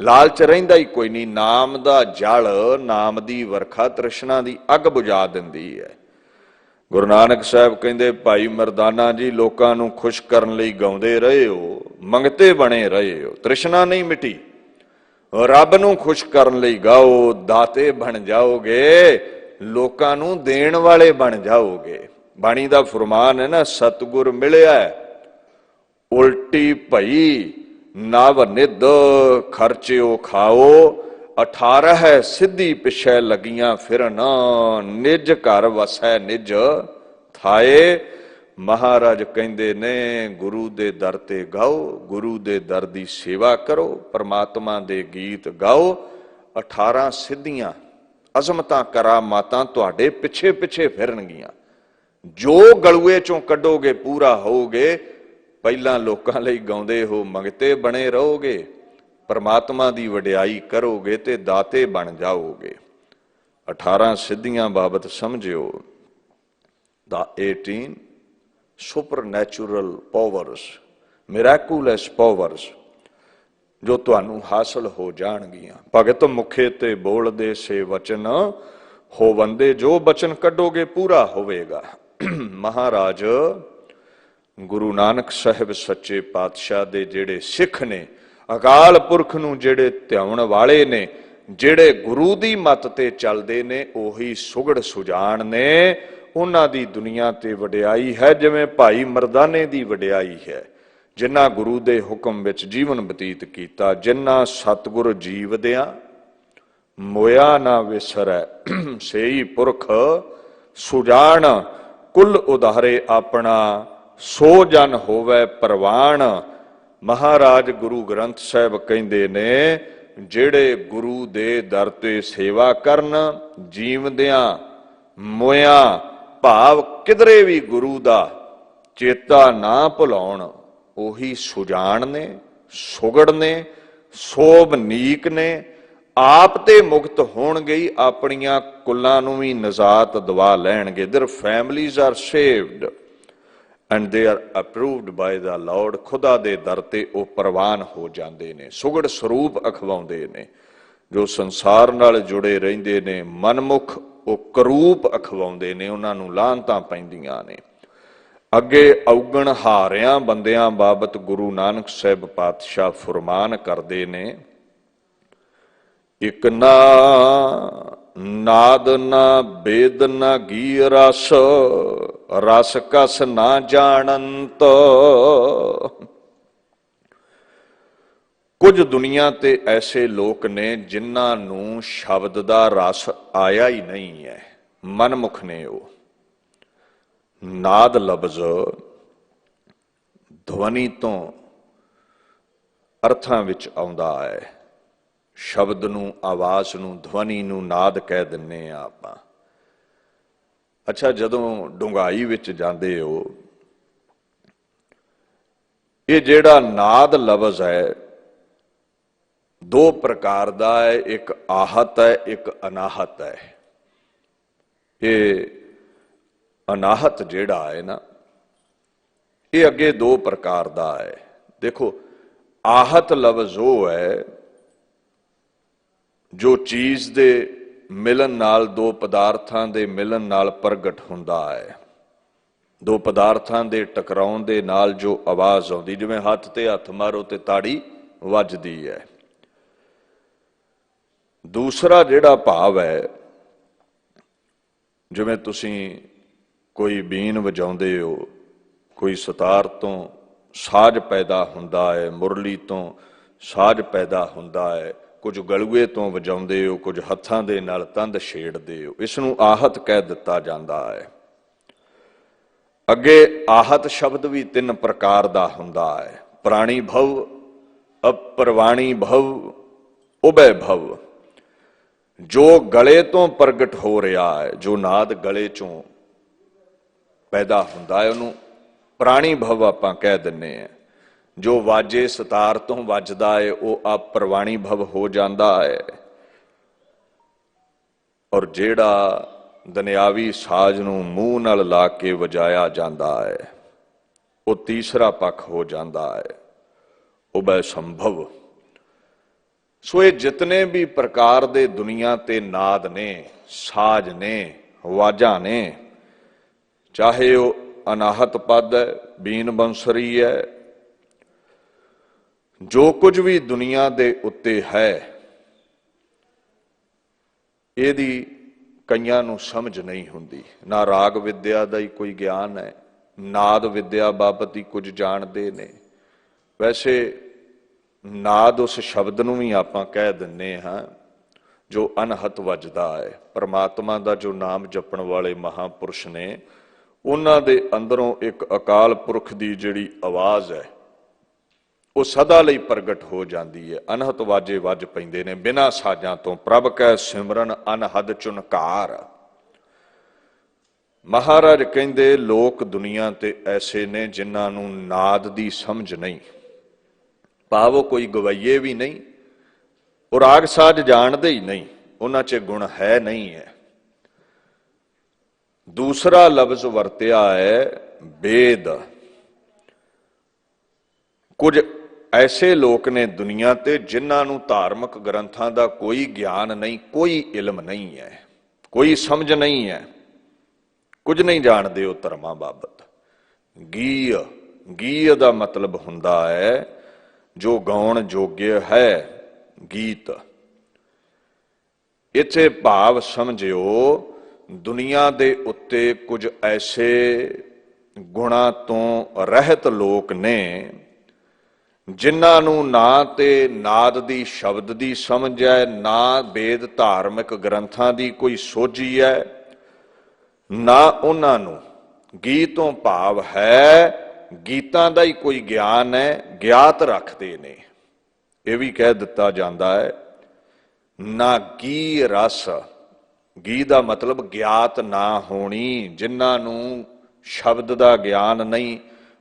ਲਾਲਚ ਰਹਿੰਦਾ ਹੀ ਕੋਈ ਨਹੀਂ। ਨਾਮ ਦਾ ਜਲ, ਨਾਮ ਦੀ ਵਰਖਾ ਤ੍ਰਿਸ਼ਨਾ ਦੀ ਅੱਗ ਬੁਝਾ ਦਿੰਦੀ ਹੈ। ਗੁਰੂ ਨਾਨਕ ਸਾਹਿਬ ਕਹਿੰਦੇ ਭਾਈ ਮਰਦਾਨਾ ਜੀ ਲੋਕਾਂ ਨੂੰ ਖੁਸ਼ ਕਰਨ ਲਈ ਗਾਉਂਦੇ ਰਹੇ ਹੋ, ਮੰਗਤੇ ਬਣੇ ਰਹੇ ਹੋ, ਤ੍ਰਿਸ਼ਨਾ ਨਹੀਂ ਮਿਟੀ। ਰੱਬ ਨੂੰ ਖੁਸ਼ ਕਰਨ ਲਈ ਗਾਓ, ਦਾਤੇ ਬਣ ਜਾਓਗੇ, ਲੋਕਾਂ ਨੂੰ ਦੇਣ ਵਾਲੇ ਬਣ ਜਾਓਗੇ। ਬਾਣੀ ਦਾ ਫਰਮਾਨ ਹੈ ਨਾ, ਸਤਿਗੁਰ ਮਿਲਿਆ ਉਲਟੀ ਭਈ, ਨਵ ਨਿਧ ਖਰਚਿਓ ਖਾਓ। 18 ਸਿੱਧੀ ਪਿਛੈ ਲੱਗੀਆਂ ਫਿਰਨ, ਨਿਜ ਘਰ ਵਸੈ ਨਿਜ ਥਾਏ। ਮਹਾਰਾਜ ਕਹਿੰਦੇ ਨੇ ਗੁਰੂ ਦੇ ਦਰ ਤੇ ਗਾਓ, ਗੁਰੂ ਦੇ ਦਰ ਦੀ ਸੇਵਾ ਕਰੋ, ਪਰਮਾਤਮਾ ਦੇ ਗੀਤ ਗਾਓ। 18 ਸਿੱਧੀਆਂ ਅਜ਼ਮਤਾਂ ਕਰਾਮਾਤਾਂ ਤੁਹਾਡੇ ਪਿੱਛੇ ਪਿੱਛੇ ਫਿਰਨਗੀਆਂ। ਜੋ ਗਲੂਏ ਚੋਂ ਕੱਢੋਗੇ ਪੂਰਾ ਹੋਓਗੇ। ਪਹਿਲਾਂ ਲੋਕਾਂ ਲਈ ਗਾਉਂਦੇ ਹੋ, ਮੰਗਤੇ ਬਣੇ ਰਹੋਗੇ, ਪਰਮਾਤਮਾ ਦੀ ਵਡਿਆਈ ਕਰੋਗੇ ਤੇ ਦਾਤੇ ਬਣ ਜਾਓਗੇ। 18 ਸਿੱਧੀਆਂ ਬਾਬਤ ਸਮਝਿਓ। ਦਾ 18 ਸੁਪਰਨੈਚੁਰਲ ਪਾਵਰਸ, ਮਿਰਾਕੂਲਸ ਪਾਵਰਸ ਜੋ ਤੁਹਾਨੂੰ ਹਾਸਲ ਹੋ ਜਾਣਗੀਆਂ। ਭਗਤ ਮੁਖੇ ਤੇ ਬੋਲਦੇ ਸੇ ਵਚਨ, ਹੋਵੰਦੇ ਜੋ ਬਚਨ ਕੱਢੋਗੇ ਪੂਰਾ ਹੋਵੇਗਾ। ਮਹਾਰਾਜ ਗੁਰੂ ਨਾਨਕ ਸਾਹਿਬ ਸੱਚੇ ਪਾਤਸ਼ਾਹ ਦੇ ਜਿਹੜੇ ਸਿੱਖ ਨੇ, ਅਕਾਲ ਪੁਰਖ ਨੂੰ ਜਿਹੜੇ ਧਿਆਉਣ ਵਾਲੇ ਨੇ, ਜਿਹੜੇ ਗੁਰੂ ਦੀ ਮੱਤ ਤੇ ਚੱਲਦੇ ਨੇ, ਉਹੀ ਸੁਗੜ ਸੁਜਾਨ ਨੇ। ਉਹਨਾਂ ਦੀ ਦੁਨੀਆ ਤੇ ਵਡਿਆਈ ਹੈ ਜਿਵੇਂ ਭਾਈ ਮਰਦਾਨੇ ਦੀ ਵਡਿਆਈ ਹੈ। ਜਿਨ੍ਹਾਂ ਗੁਰੂ ਦੇ ਹੁਕਮ ਵਿੱਚ ਜੀਵਨ ਬਤੀਤ ਕੀਤਾ, ਜਿਨ੍ਹਾਂ ਸਤਿਗੁਰ ਜੀਵਦਿਆਂ ਮੋਇਆ ਨਾ ਵਿਸਰੈ, ਸੇਈ ਪੁਰਖ ਸੁਜਾਨ ਕੁਲ ਉਧਾਰੇ ਆਪਣਾ, ਸੋ ਜਨ ਹੋਵੇ ਪ੍ਰਵਾਨ। ਮਹਾਰਾਜ ਗੁਰੂ ਗ੍ਰੰਥ ਸਾਹਿਬ ਕਹਿੰਦੇ ਨੇ, ਜਿਹੜੇ ਗੁਰੂ ਦੇ ਦਰ ਤੇ ਸੇਵਾ ਕਰਨ, ਜੀਵਦਿਆਂ ਮੋਇਆਂ ਭਾਵ ਕਿਧਰੇ ਵੀ ਗੁਰੂ ਦਾ ਚੇਤਾ ਨਾ ਭੁਲਾਉਣ, ਉਹੀ ਸੁਜਾਨ ਨੇ, ਸੁਗੜ ਨੇ, ਸੋਭਨੀਕ ਨੇ। ਆਪ ਤੇ ਮੁਕਤ ਹੋਣਗੇ ਹੀ, ਆਪਣੀਆਂ ਕੁੱਲਾਂ ਨੂੰ ਵੀ ਨਜ਼ਾਤ ਦਵਾ ਲੈਣਗੇ। Their families are saved and they are approved by the Lord। ਖੁਦਾ ਦੇ ਦਰ ਤੇ ਉਹ ਪ੍ਰਵਾਨ ਹੋ ਜਾਂਦੇ ਨੇ, ਸੁਗੜ ਸਰੂਪ ਅਖਵਾਉਂਦੇ ਨੇ। ਜੋ ਸੰਸਾਰ ਨਾਲ ਜੁੜੇ ਰਹਿੰਦੇ ਨੇ ਮਨਮੁਖ, ਉਹ ਕਰੂਪ ਅਖਵਾਉਂਦੇ ਨੇ, ਉਹਨਾਂ ਨੂੰ ਲਾਹਨਤਾਂ ਪੈਂਦੀਆਂ ਨੇ। ਅੱਗੇ ਔਗਣ ਹਾਰਿਆਂ ਬੰਦਿਆਂ ਬਾਬਤ ਗੁਰੂ ਨਾਨਕ ਸਾਹਿਬ ਪਾਤਸ਼ਾਹ ਫੁਰਮਾਨ ਕਰਦੇ ਨੇ, ਇਕ ਨਾ ਨਾਦ ਨਾ ਬੇਦ ਨਾ ਗੀ ਰਸ, ਰਸ ਕਸ ਨਾ ਜਾਣੰਤ। ਕੁਝ ਦੁਨੀਆ ਤੇ ਐਸੇ ਲੋਕ ਨੇ ਜਿਨ੍ਹਾਂ ਨੂੰ ਸ਼ਬਦ ਦਾ ਰਸ ਆਇਆ ਹੀ ਨਹੀਂ ਹੈ, ਮਨਮੁਖ ਨੇ ਉਹ। ਨਾਦ ਲਫ਼ਜ਼ ਧਵਨੀ ਤੋਂ ਅਰਥਾਂ ਵਿੱਚ ਆਉਂਦਾ ਹੈ। ਸ਼ਬਦ ਨੂੰ, ਆਵਾਜ਼ ਨੂੰ, ਧਵਨੀ ਨੂੰ ਨਾਦ ਕਹਿ ਦਿੰਨੇ ਆ ਆਪਾਂ। ਅੱਛਾ, ਜਦੋਂ ਡੂੰਘਾਈ ਵਿੱਚ ਜਾਂਦੇ ਹੋ, ਇਹ ਜਿਹੜਾ ਨਾਦ ਲਫ਼ਜ਼ ਹੈ ਦੋ ਪ੍ਰਕਾਰ ਦਾ ਹੈ, ਇੱਕ ਆਹਤ ਹੈ, ਇੱਕ ਅਨਾਹਤ ਹੈ। ਇਹ ਅਨਾਹਤ ਜਿਹੜਾ ਹੈ ਨਾ, ਇਹ ਅੱਗੇ ਦੋ ਪ੍ਰਕਾਰ ਦਾ ਹੈ। ਦੇਖੋ, ਆਹਤ ਲਫ਼ਜ਼ ਉਹ ਹੈ ਜੋ ਚੀਜ਼ ਦੇ ਮਿਲਣ ਨਾਲ, ਦੋ ਪਦਾਰਥਾਂ ਦੇ ਮਿਲਣ ਨਾਲ ਪ੍ਰਗਟ ਹੁੰਦਾ ਹੈ। ਦੋ ਪਦਾਰਥਾਂ ਦੇ ਟਕਰਾਉਣ ਦੇ ਨਾਲ ਜੋ ਆਵਾਜ਼ ਆਉਂਦੀ, ਜਿਵੇਂ ਹੱਥ ਤੇ ਹੱਥ ਮਾਰੋ ਤੇ ਤਾੜੀ ਵੱਜਦੀ ਹੈ। ਦੂਸਰਾ ਜਿਹੜਾ ਭਾਵ ਹੈ, ਜਿਵੇਂ ਤੁਸੀਂ ਕੋਈ ਬੀਨ ਵਜਾਉਂਦੇ ਹੋ, ਕੋਈ ਸਤਾਰ ਤੋਂ ਸਾਜ਼ ਪੈਦਾ ਹੁੰਦਾ ਹੈ, ਮੁਰਲੀ ਤੋਂ ਸਾਜ਼ ਪੈਦਾ ਹੁੰਦਾ ਹੈ, ਕੁਝ ਗਲੂਏ ਤੋਂ ਵਜਾਉਂਦੇ ਹੋ, ਕੁਝ ਹੱਥਾਂ ਦੇ ਨਾਲ ਤੰਦ ਛੇੜਦੇ ਹੋ, ਇਸ ਨੂੰ ਆਹਤ ਕਹਿ ਦਿੱਤਾ ਜਾਂਦਾ ਹੈ। ਅੱਗੇ ਆਹਤ ਸ਼ਬਦ ਵੀ ਤਿੰਨ ਪ੍ਰਕਾਰ ਦਾ ਹੁੰਦਾ ਹੈ, ਪ੍ਰਾਣੀ ਭਵ, ਅਪਰਵਾਣੀ ਭਵ, ਉਭੈ ਭਵ। ਜੋ ਗਲੇ ਤੋਂ ਪ੍ਰਗਟ ਹੋ ਰਿਹਾ ਹੈ, ਜੋ ਨਾਦ ਗਲੇ ਚੋਂ ਪੈਦਾ ਹੁੰਦਾ ਹੈ, ਉਹਨੂੰ ਪ੍ਰਾਣੀ ਭਵ ਆਪਾਂ ਕਹਿ ਦਿੰਨੇ ਆ। ਜੋ ਵਾਜੇ ਸਤਾਰ ਤੋਂ ਵੱਜਦਾ ਹੈ, ਉਹ ਅਪਰਵਾਣੀ ਭਵ ਹੋ ਜਾਂਦਾ ਹੈ। ਔਰ ਜਿਹੜਾ ਦੁਨਿਆਵੀ ਸਾਜ਼ ਨੂੰ ਮੂੰਹ ਨਾਲ ਲਾ ਕੇ ਵਜਾਇਆ ਜਾਂਦਾ ਹੈ, ਉਹ ਤੀਸਰਾ ਪੱਖ ਹੋ ਜਾਂਦਾ ਹੈ, ਉਭੈ ਸੰਭਵ। ਸੋ ਇਹ ਜਿਤਨੇ ਵੀ ਪ੍ਰਕਾਰ ਦੇ ਦੁਨੀਆ ਤੇ ਨਾਦ ਨੇ, ਸਾਜ਼ ਨੇ, ਆਵਾਜ਼ਾਂ ਨੇ, ਚਾਹੇ ਉਹ ਅਨਾਹਤ ਪਦ ਹੈ, ਬੀਨ ਬੰਸਰੀ ਹੈ, ਜੋ ਕੁਝ ਵੀ ਦੁਨੀਆ ਦੇ ਉੱਤੇ ਹੈ, ਇਹਦੀ ਕਈਆਂ ਨੂੰ ਸਮਝ ਨਹੀਂ ਹੁੰਦੀ। ਨਾ ਰਾਗ ਵਿਦਿਆ ਦਾ ਹੀ ਕੋਈ ਗਿਆਨ ਹੈ, ਨਾਦ ਵਿਦਿਆ ਬਾਬਤ ਹੀ ਕੁਝ ਜਾਣਦੇ ਨੇ। ਵੈਸੇ ਨਾਦ ਉਸ ਸ਼ਬਦ ਨੂੰ ਵੀ ਆਪਾਂ ਕਹਿ ਦਿੰਨੇ ਹਾਂ ਜੋ ਅਨਹਤ ਵੱਜਦਾ ਹੈ। ਪਰਮਾਤਮਾ ਦਾ ਜੋ ਨਾਮ ਜਪਣ ਵਾਲੇ ਮਹਾਂਪੁਰਸ਼ ਨੇ, ਉਹਨਾਂ ਦੇ ਅੰਦਰੋਂ ਇੱਕ ਅਕਾਲ ਪੁਰਖ ਦੀ ਜਿਹੜੀ ਆਵਾਜ਼ ਹੈ, ਉਹ ਸਦਾ ਲਈ ਪ੍ਰਗਟ ਹੋ ਜਾਂਦੀ ਹੈ। ਅਨਹਤ ਵਾਜੇ ਵੱਜ ਪੈਂਦੇ ਨੇ ਬਿਨਾਂ ਸਾਜ਼ਾਂ ਤੋਂ, ਪ੍ਰਭ ਕੈ ਸਿਮਰਨ ਅਨਹਦ ਚੁਨਕਾਰ। ਮਹਾਰਾਜ ਕਹਿੰਦੇ, ਲੋਕ ਦੁਨੀਆ ਤੇ ਐਸੇ ਨੇ ਜਿਨ੍ਹਾਂ ਨੂੰ ਨਾਦ ਦੀ ਸਮਝ ਨਹੀਂ, ਭਾਵ ਉਹ ਕੋਈ ਗਵਈਏ ਵੀ ਨਹੀਂ, ਉਹ ਰਾਗ ਸਾਜ਼ ਜਾਣਦੇ ਹੀ ਨਹੀਂ, ਉਹਨਾਂ 'ਚ ਗੁਣ ਹੈ ਨਹੀਂ ਹੈ। ਦੂਸਰਾ ਲਫ਼ਜ਼ ਵਰਤਿਆ ਹੈ ਵੇਦ। ਕੁਝ ਐਸੇ ਲੋਕ ਨੇ ਦੁਨੀਆ ਤੇ ਜਿਨ੍ਹਾਂ ਨੂੰ ਧਾਰਮਿਕ ਗ੍ਰੰਥਾਂ ਦਾ ਕੋਈ ਗਿਆਨ ਨਹੀਂ, ਕੋਈ ਇਲਮ ਨਹੀਂ ਹੈ, ਕੋਈ ਸਮਝ ਨਹੀਂ ਹੈ, ਕੁਝ ਨਹੀਂ ਜਾਣਦੇ ਉਹ ਧਰਮਾਂ ਬਾਬਤ। ਗੀਯ, ਗੀਯ ਦਾ ਮਤਲਬ ਹੁੰਦਾ ਹੈ ਜੋ ਗਾਉਣ ਯੋਗਯ ਹੈ, ਗੀਤ। ਇੱਥੇ ਭਾਵ ਸਮਝਿਓ, ਦੁਨੀਆ ਦੇ ਉੱਤੇ ਕੁਝ ਐਸੇ ਗੁਣਾਂ ਤੋਂ ਰਹਿਤ ਲੋਕ ਨੇ ਜਿਨ੍ਹਾਂ ਨੂੰ ਨਾ ਤੇ ਨਾਦ ਦੀ ਸ਼ਬਦ ਦੀ ਸਮਝ ਹੈ, ਨਾ ਵੇਦ ਧਾਰਮਿਕ ਗ੍ਰੰਥਾਂ ਦੀ ਕੋਈ ਸੋਝੀ ਹੈ, ਨਾ ਉਹਨਾਂ ਨੂੰ ਗੀਤ ਤੋਂ ਭਾਵ ਹੈ ਗੀਤਾਂ ਦਾ ਹੀ ਕੋਈ ਗਿਆਨ ਹੈ, ਗਿਆਤ ਰੱਖਦੇ ਨੇ। ਇਹ ਵੀ ਕਹਿ ਦਿੱਤਾ ਜਾਂਦਾ ਹੈ ਨਾ ਗੀ ਰਸ, ਗੀ ਦਾ ਮਤਲਬ ਗਿਆਤ ਨਾ ਹੋਣੀ, ਜਿਨ੍ਹਾਂ ਨੂੰ ਸ਼ਬਦ ਦਾ ਗਿਆਨ ਨਹੀਂ,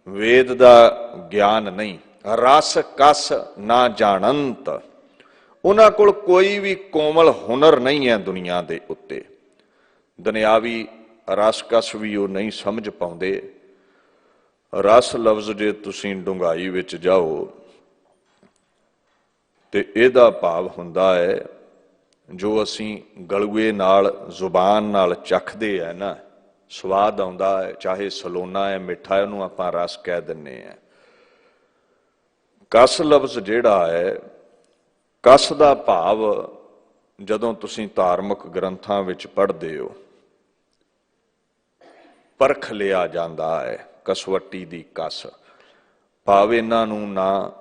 ਵੇਦ ਦਾ ਗਿਆਨ ਨਹੀਂ। ਰਸ ਕਸ ਨਾ ਜਾਣੰਤ, ਉਹਨਾਂ ਕੋਲ ਕੋਈ ਵੀ ਕੋਮਲ ਹੁਨਰ ਨਹੀਂ ਹੈ ਦੁਨੀਆ ਦੇ ਉੱਤੇ। ਦੁਨਿਆਵੀ ਰਸ ਕਸ ਵੀ ਉਹ ਨਹੀਂ ਸਮਝ ਪਾਉਂਦੇ। ਰਸ ਲਫ਼ਜ਼ ਜੇ ਤੁਸੀਂ ਡੂੰਘਾਈ ਵਿੱਚ ਜਾਓ ਤੇ ਇਹਦਾ ਭਾਵ ਹੁੰਦਾ ਹੈ ਜੋ ਅਸੀਂ ਗਲੂਏ ਨਾਲ, ਜ਼ੁਬਾਨ ਨਾਲ ਚੱਖਦੇ ਹੈ ਨਾ, ਸਵਾਦ ਆਉਂਦਾ ਹੈ, ਚਾਹੇ ਸਲੋਨਾ ਹੈ, ਮਿੱਠਾ ਹੈ, ਉਹਨੂੰ ਆਪਾਂ ਰਸ ਕਹਿ ਦਿੰਦੇ ਹਾਂ। ਕਸ ਲਫ਼ਜ਼ ਜਿਹੜਾ ਹੈ, ਕਸ ਦਾ ਭਾਵ ਜਦੋਂ ਤੁਸੀਂ ਧਾਰਮਿਕ ਗ੍ਰੰਥਾਂ ਵਿੱਚ ਪੜ੍ਹਦੇ ਹੋ ਪਰਖ ਲਿਆ ਜਾਂਦਾ ਹੈ। ਕਸਵੱਟੀ ਦੀ ਕਸ ਭਾਵ ਇਹਨਾਂ ਨੂੰ ਨਾ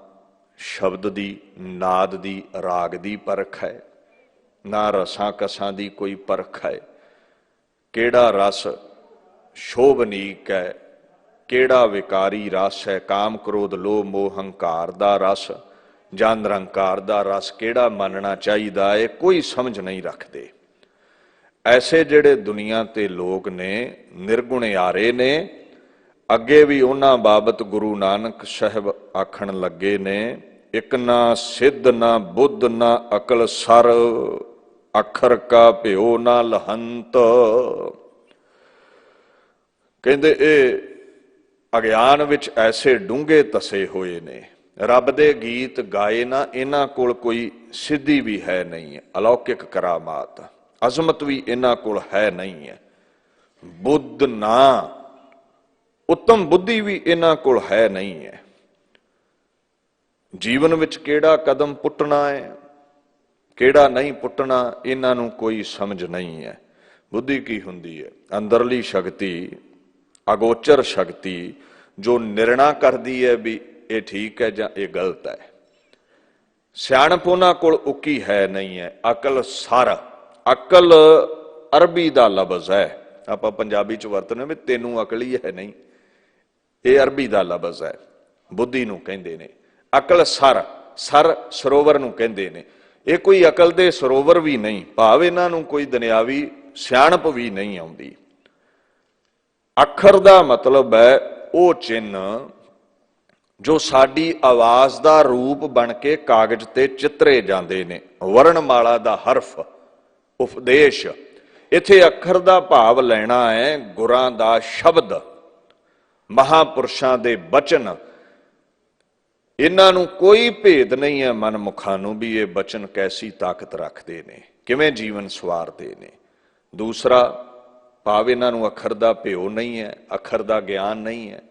ਸ਼ਬਦ ਦੀ, ਨਾਦ ਦੀ, ਰਾਗ ਦੀ ਪਰਖ ਹੈ, ਨਾ ਰਸਾਂ ਕਸਾਂ ਦੀ ਕੋਈ ਪਰਖ ਹੈ। ਕਿਹੜਾ ਰਸ ਸ਼ੋਭਨੀਕ ਹੈ, ਕਿਹੜਾ ਵਿਕਾਰੀ ਰਸ ਹੈ, ਕਾਮ ਕ੍ਰੋਧ ਲੋਭ ਮੋਹ ਹੰਕਾਰ ਦਾ ਰਸ ਜਾਂ ਨਿਰੰਕਾਰ ਦਾ ਰਸ ਕਿਹੜਾ ਮੰਨਣਾ ਚਾਹੀਦਾ ਹੈ, ਕੋਈ ਸਮਝ ਨਹੀਂ ਰੱਖਦੇ। ਐਸੇ ਜਿਹੜੇ ਦੁਨੀਆ ਤੇ ਲੋਕ ਨੇ ਨਿਰਗੁਣਿਆਰੇ ਨੇ। ਅੱਗੇ ਵੀ ਉਹਨਾਂ ਬਾਬਤ ਗੁਰੂ ਨਾਨਕ ਸਾਹਿਬ ਆਖਣ ਲੱਗੇ ਨੇ, ਇੱਕ ਨਾ ਸਿੱਧ ਨਾ ਬੁੱਧ ਨਾ ਅਕਲ ਸਰ, ਅੱਖਰ ਕਾ ਭਿਓ ਨਾ ਲਹੰਤ। ਕਹਿੰਦੇ ਇਹ ਅਗਿਆਨ ਵਿੱਚ ਐਸੇ ਡੂੰਘੇ ਧਸੇ ਹੋਏ ਨੇ, ਰੱਬ ਦੇ ਗੀਤ ਗਾਏ ਨਾ, ਇਹਨਾਂ ਕੋਲ ਕੋਈ ਸਿੱਧੀ ਵੀ ਹੈ ਨਹੀਂ ਹੈ, ਅਲੌਕਿਕ ਕਰਾਮਾਤ ਅਜ਼ਮਤ ਵੀ ਇਹਨਾਂ ਕੋਲ ਹੈ ਨਹੀਂ ਹੈ। ਬੁੱਧ ਨਾ, ਉੱਤਮ ਬੁੱਧੀ ਵੀ ਇਹਨਾਂ ਕੋਲ ਹੈ ਨਹੀਂ ਹੈ। ਜੀਵਨ ਵਿੱਚ ਕਿਹੜਾ ਕਦਮ ਪੁੱਟਣਾ ਹੈ, ਕਿਹੜਾ ਨਹੀਂ ਪੁੱਟਣਾ, ਇਹਨਾਂ ਨੂੰ ਕੋਈ ਸਮਝ ਨਹੀਂ ਹੈ। ਬੁੱਧੀ ਕੀ ਹੁੰਦੀ ਹੈ? ਅੰਦਰਲੀ ਸ਼ਕਤੀ, ਅਗੋਚਰ ਸ਼ਕਤੀ ਜੋ ਨਿਰਣਾ ਕਰਦੀ ਹੈ ਵੀ ਇਹ ਠੀਕ ਹੈ ਜਾਂ ਇਹ ਗਲਤ ਹੈ। ਸਿਆਣਪ ਉਹਨਾਂ ਕੋਲ ਉੱਕੀ ਹੈ ਨਹੀਂ ਹੈ। ਅਕਲ ਸਰ, ਅਕਲ ਅਰਬੀ ਦਾ ਲਫ਼ਜ਼ ਹੈ, ਆਪਾਂ ਪੰਜਾਬੀ ਚ ਵਰਤਨੇ ਵੀ ਤੈਨੂੰ ਅਕਲ ਹੀ ਹੈ ਨਹੀਂ, ਇਹ ਅਰਬੀ ਦਾ ਲਫ਼ਜ਼ ਹੈ। ਬੁੱਧੀ ਨੂੰ ਕਹਿੰਦੇ ਨੇ। ਅਕਲ ਸਰ, ਸਰ ਸਰੋਵਰ ਨੂੰ ਕਹਿੰਦੇ ਨੇ। ਇਹ ਕੋਈ ਅਕਲ ਦੇ ਸਰੋਵਰ ਵੀ ਨਹੀਂ, ਭਾਵ ਇਹਨਾਂ ਨੂੰ ਕੋਈ ਦੁਨਿਆਵੀ ਸਿਆਣਪ ਵੀ ਨਹੀਂ ਆਉਂਦੀ। ਅੱਖਰ ਦਾ ਮਤਲਬ ਹੈ ਉਹ ਚਿੰਨ੍ਹ ਜੋ ਸਾਡੀ ਆਵਾਜ਼ ਦਾ ਰੂਪ ਬਣ ਕੇ ਕਾਗਜ਼ ਤੇ ਚਿੱਤਰੇ ਜਾਂਦੇ ਨੇ। ਵਰਣਮਾਲਾ ਦਾ ਹਰਫ, ਉਪਦੇਸ਼। ਇੱਥੇ ਅੱਖਰ ਦਾ ਭਾਵ ਲੈਣਾ ਹੈ ਗੁਰਾਂ ਦਾ ਸ਼ਬਦ, ਮਹਾਂਪੁਰਸ਼ਾਂ ਦੇ ਬਚਨ। ਇਹਨਾਂ ਨੂੰ ਕੋਈ ਭੇਦ ਨਹੀਂ ਹੈ ਮਨਮੁਖਾਂ ਨੂੰ ਵੀ ਇਹ ਬਚਨ ਕੈਸੀ ਤਾਕਤ ਰੱਖਦੇ ਨੇ, ਕਿਵੇਂ ਜੀਵਨ ਸਵਾਰਦੇ ਨੇ। ਦੂਸਰਾ ਭਾਵ ਇਹਨਾਂ ਨੂੰ ਅੱਖਰ ਦਾ ਭਿਓ ਨਹੀਂ ਹੈ, ਅੱਖਰ ਦਾ ਗਿਆਨ ਨਹੀਂ ਹੈ।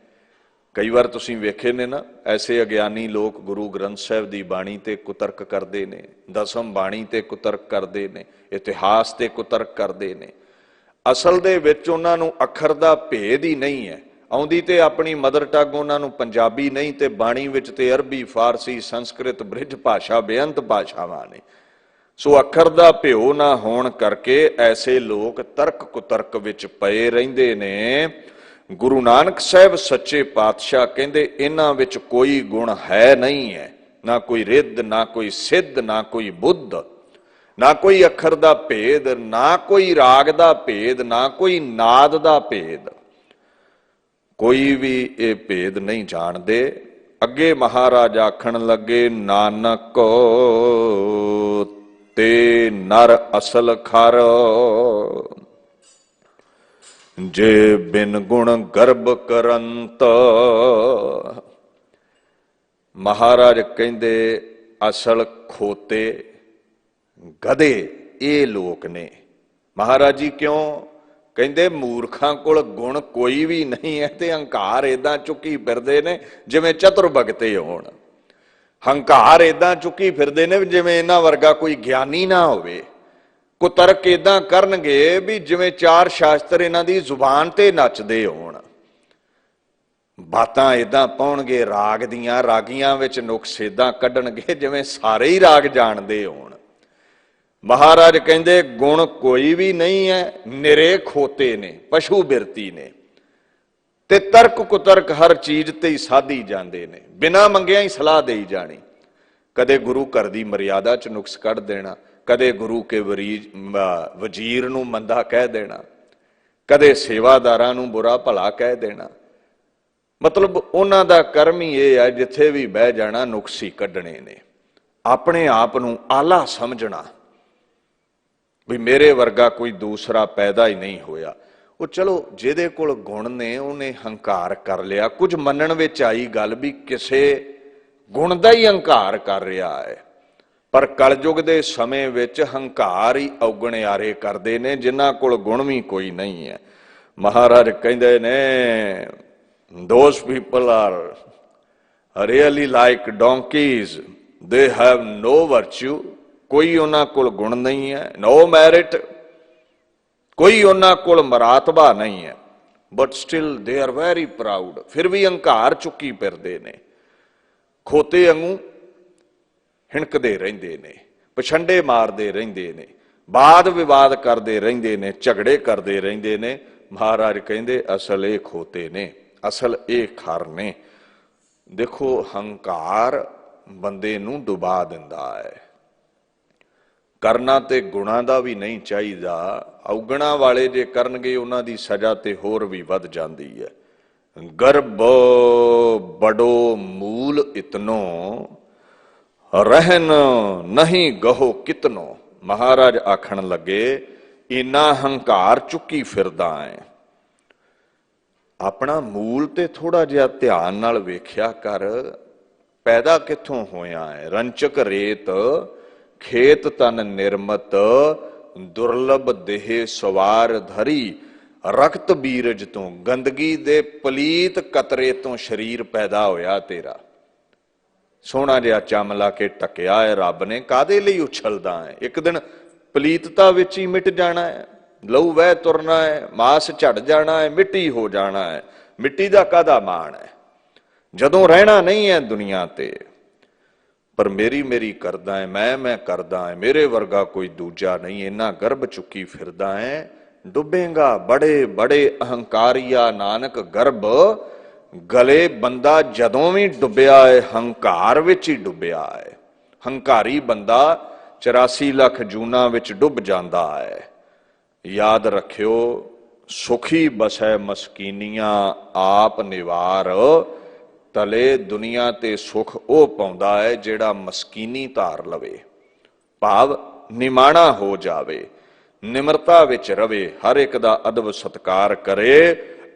ਕਈ ਵਾਰ ਤੁਸੀਂ ਵੇਖੇ ਨੇ ਨਾ, ਐਸੇ ਅਗਿਆਨੀ ਲੋਕ ਗੁਰੂ ਗ੍ਰੰਥ ਸਾਹਿਬ ਦੀ ਬਾਣੀ ਤੇ ਕੁਤਰਕ ਕਰਦੇ ਨੇ, ਦਸਮ ਬਾਣੀ ਤੇ ਕੁਤਰਕ ਕਰਦੇ ਨੇ, ਇਤਿਹਾਸ ਤੇ ਕੁਤਰਕ ਕਰਦੇ ਨੇ। ਅਸਲ ਦੇ ਵਿੱਚ ਉਹਨਾਂ ਨੂੰ ਅੱਖਰ ਦਾ ਭੇਦ ਹੀ ਨਹੀਂ ਹੈ। ਆਉਂਦੀ ਤੇ ਆਪਣੀ ਮਦਰ ਟੰਗ ਉਹਨਾਂ ਨੂੰ ਪੰਜਾਬੀ ਨਹੀਂ, ਤੇ ਬਾਣੀ ਵਿੱਚ ਤੇ ਅਰਬੀ, ਫਾਰਸੀ, ਸੰਸਕ੍ਰਿਤ, ਬ੍ਰਿਜ ਭਾਸ਼ਾ, ਬੇਅੰਤ ਭਾਸ਼ਾਵਾਂ ਨੇ। ਸੋ ਅੱਖਰ ਦਾ ਭਿਓ ਨਾ ਹੋਣ ਕਰਕੇ ਐਸੇ ਲੋਕ ਤਰਕ ਕੁਤਰਕ ਵਿੱਚ ਪਏ ਰਹਿੰਦੇ ਨੇ। ਗੁਰੂ ਨਾਨਕ ਸਾਹਿਬ ਸੱਚੇ ਪਾਤਸ਼ਾਹ ਕਹਿੰਦੇ ਇਹਨਾਂ ਵਿੱਚ ਕੋਈ ਗੁਣ ਹੈ ਨਹੀਂ ਹੈ, ਨਾ ਕੋਈ ਰਿੱਧ, ਨਾ ਕੋਈ ਸਿੱਧ, ਨਾ ਕੋਈ ਬੁੱਧ, ਨਾ ਕੋਈ ਅੱਖਰ ਦਾ ਭੇਦ, ਨਾ ਕੋਈ ਰਾਗ ਦਾ ਭੇਦ, ਨਾ ਕੋਈ ਨਾਦ ਦਾ ਭੇਦ। ਕੋਈ ਵੀ ਇਹ ਭੇਦ ਨਹੀਂ ਜਾਣਦੇ। ਅੱਗੇ ਮਹਾਰਾਜ ਆਖਣ ਲੱਗੇ, ਨਾਨਕ ਤੇ ਨਰ ਅਸਲ ਖਰ, ਜੇ ਬਿਨ ਗੁਣ ਗਰਭ ਕਰੰਤ। ਮਹਾਰਾਜ ਕਹਿੰਦੇ ਅਸਲ ਖੋਤੇ, ਗਧੇ ਇਹ ਲੋਕ ਨੇ। ਮਹਾਰਾਜ ਜੀ ਕਿਉਂ? ਕਹਿੰਦੇ ਮੂਰਖਾਂ ਕੋਲ ਗੁਣ ਕੋਈ ਵੀ ਨਹੀਂ ਹੈ ਤੇ ਹੰਕਾਰ ਏਦਾਂ ਚੁੱਕੀ ਫਿਰਦੇ ਨੇ ਜਿਵੇਂ ਚਤੁਰ ਭਗਤੇ ਹੋਣ। ਹੰਕਾਰ ਏਦਾਂ ਚੁੱਕੀ ਫਿਰਦੇ ਨੇ ਜਿਵੇਂ ਇਹਨਾਂ ਵਰਗਾ ਕੋਈ ਗਿਆਨੀ ਨਾ ਹੋਵੇ। ਕੁਤਰਕ ਏਦਾਂ ਕਰਨਗੇ ਵੀ ਜਿਵੇਂ ਚਾਰ ਸ਼ਾਸਤਰ ਇਹਨਾਂ ਦੀ ਜ਼ੁਬਾਨ ਤੇ ਨੱਚਦੇ ਹੋਣ। ਬਾਤਾਂ ਏਦਾਂ ਪਾਉਣਗੇ ਰਾਗ ਦੀਆਂ, ਰਾਗੀਆਂ ਵਿੱਚ ਨੁਕਸ ਏਦਾਂ ਕੱਢਣਗੇ ਜਿਵੇਂ ਸਾਰੇ ਹੀ ਰਾਗ ਜਾਣਦੇ ਹੋਣ। महाराज कहते गुण कोई भी नहीं है, निरे खोते ने, पशु बिरती ने, ते तर्क कुतर्क हर चीज ते ही साधी जाते ने, बिना मंगिया ही सलाह दई जानी। कदे गुरु घर की मर्यादा च नुक्स कढ़ देना, कदे गुरु के वजीर नूं मंदा कह देना, कदे सेवादारां नूं बुरा भला कह देना। मतलब उन्हां दा कर्म ही यह है, जिथे भी बह जाना नुक्स ही कढ़ने ने। अपने आप नूं आला समझना भी मेरे वर्गा कोई दूसरा पैदा ही नहीं होया। वो चलो जिहदे कोल गुण ने उन्हें हंकार कर लिया, कुछ मनण विच आई गल भी किसे गुण दा ही हंकार कर रहा है, पर कलयुग दे समय विच हंकार ही औगणियारे करदे ने जिन्हां कोल गुण भी कोई नहीं है। महाराज कहंदे ने those people are really like donkeys, they have no virtue. कोई उन्हां कोल गुण नहीं है, नो मैरिट, कोई उन्हां कोल मरातबा नहीं है, but still they are very proud. फिर भी हंकार चुकी फिरदे ने, खोते वांगू हिणकदे रहिंदे ने, पछंडे मारदे रहिंदे ने, वाद विवाद करदे रहिंदे ने, झगड़े करदे रहिंदे ने। महाराज कहंदे असल ये खोते ने, असल ये खर ने। देखो हंकार बंदे नूं डुबा दिंदा है। करना ते गुणा दा भी नहीं चाहिदा, औगणा वाले जे करनगे उन्हां दी सजा ते होर भी वध जांदी है। गर्भ बड़ो मूल इतनो, रहन नहीं गहो कितनो। महाराज आखण लगे इना हंकार चुकी फिरदा है, अपना मूल ते थोड़ा जिहा ध्यान नाल वेख्या कर, पैदा कित्थों होया है। रंचक रेत खेत तन निर्मत, दुर्लभ देह सवार धरी, रक्त बीरज तो गंदगी दे पलीत कतरे तो शरीर पैदा होया तेरा। सोहना जिहा चम ला के टकिया है रब ने, कादे लई उछलदा है। एक दिन पलीतता विच ही मिट जाना है, लहू वह तुरना है, मास झड़ जाना है, मिट्टी हो जाना है। मिट्टी दा कादा मान है जदों रहना नहीं है दुनिया ते। पर मेरी मेरी करदा है, मैं करदा है, मेरे वर्गा कोई दूजा नहीं। इन्ना गर्भ चुकी फिरदा है, डुबेगा बड़े बड़े अहंकारिया नानक गर्भ गले। बंदा जदों भी डुबिया है हंकार विच ही डुबिया है। हंकारी बंदा 84 लाख जूना विच डुब जांदा है। याद रखियो सुखी बसै मस्कीनियां आप निवार, तले दुनिया ते सुख ओ पाउंदा है जेड़ा मस्कीनी धार लवे, भाव निमाणा हो जावे, निमरता विच रवे, हर एक दा अदब सत्कार करे।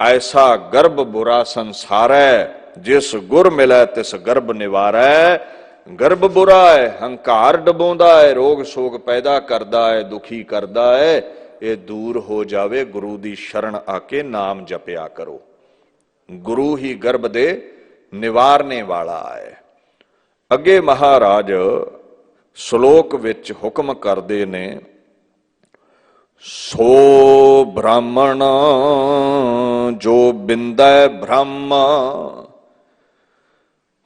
ऐसा गर्भ बुरा संसार है, जिस गुर मिले तिस गर्भ निवारै। गर्भ बुरा है, हंकार डबोंदा है, रोग सोग पैदा करदा है, दुखी करदा है। ये दूर हो जावे, गुरु दी शरण आके नाम जपया करो। गुरु ही गर्भ दे निवारने वाला है। अगे महाराज श्लोक विच हुक्म करदे ने, सो ब्राह्मण जो बिंदै ब्रह्म।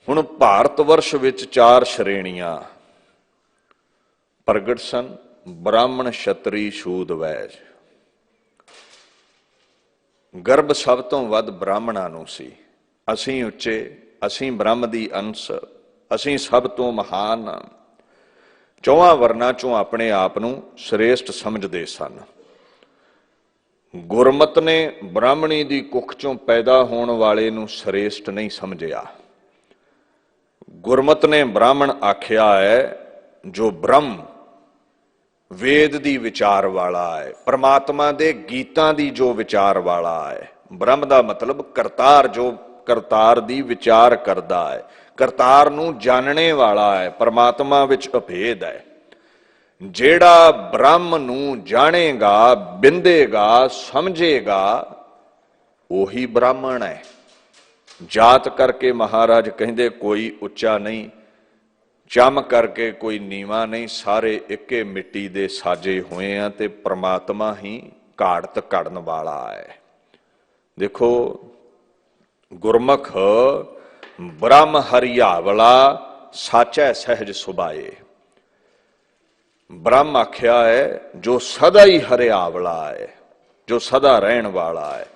हुण भारत वर्ष विच 4 श्रेणियां प्रगट सन, ब्राह्मण क्षत्री शूद वैज। गर्भ सब तो वध ब्राह्मणां नूं सी। असीं उच्चे, असीं ब्रह्म दी अंश, असीं सब तो महान, चौहां वर्णां चों अपने आप नूं श्रेष्ठ समझदे सन। गुरमत ने ब्राह्मणी दी कुख चों पैदा होने वाले नूं श्रेष्ठ नहीं समझिया। गुरमत ने ब्राह्मण आख्या है जो ब्रह्म वेद दी विचार वाला है, परमात्मा दे गीतां दी जो विचार वाला है। ब्रह्म दा मतलब करतार, जो करतार दी विचार करदा है, करतार नूं जानने वाला है, परमात्मा विच अभेद है। जेड़ा ब्रह्म नूं जानेगा, बिंदेगा, समझेगा, वही ब्राह्मण है। जात करके महाराज कहंदे कोई उच्चा नहीं, चम करके कोई नीवा नहीं, सारे इक्के मिट्टी दे साजे हुए हैं ते परमात्मा ही घाड़त घड़न वाला है। देखो गुरमुख ब्रह्म हरियावला साचै सहज सुभाए। ब्रह्म आख्या है जो सदा ही हरियावला है, जो सदा रहन वाला है।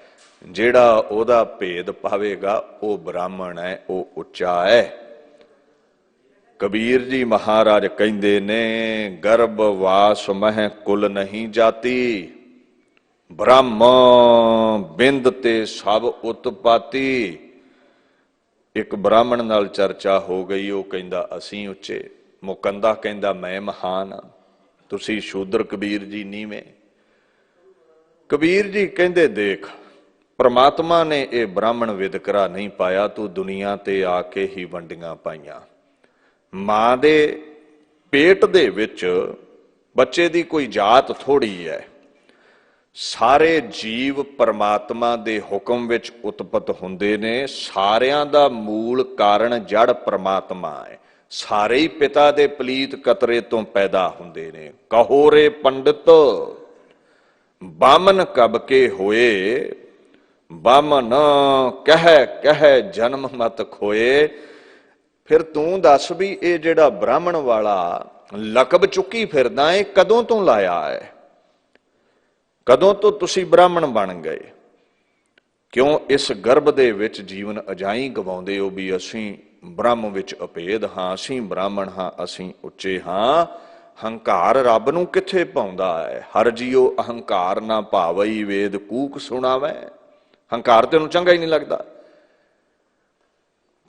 जेड़ा ओदा भेद पावेगा वो ब्राह्मण है, वो उच्चा है। कबीर जी महाराज कहंदे ने गर्भवास मह कुल नहीं जाती, ब्रह्म बिंद ते सब उत्पत्ति। एक ब्राह्मण नाल चर्चा हो गई, वो कहंदा असीं उच्चे, मुकंदा कहंदा मैं महान, तुसी शूद्र कबीर जी नीवें। कबीर जी कहंदे देख परमात्मा ने ये ब्राह्मण विदकरा नहीं पाया, तू दुनिया ते आके ही वंडियां पाईयां। मां दे पेट दे विच बच्चे दी कोई जात थोड़ी है, सारे जीव परमात्मा दे हुक्म विच उत्पत हुंदे ने। सारियां दा मूल कारण जड़ परमात्मा है, सारे ही पिता दे पलीत कतरे तो पैदा हुंदे ने। कहो रे पंडित बामन कब के होए, बामन कह कह जन्म मत खोए। फिर तू दस भी ये जेड़ा ब्राह्मण वाला लकब चुकी फिरदा है कदों तो लाया है, कदों तो तुसी ब्राह्मण बन गए? क्यों इस गर्भ दे विच जीवन अजाई गवाउंदे हो भी असीं ब्रह्म विच अभेद हां, असीं ब्राह्मण हां, असीं उच्चे हां। हंकार रब नूं किथे पाउंदा है? हर जियो अहंकार ना भावई वेद कूक सुणावे। हंकार तेनूं चंगा ही नहीं लगदा।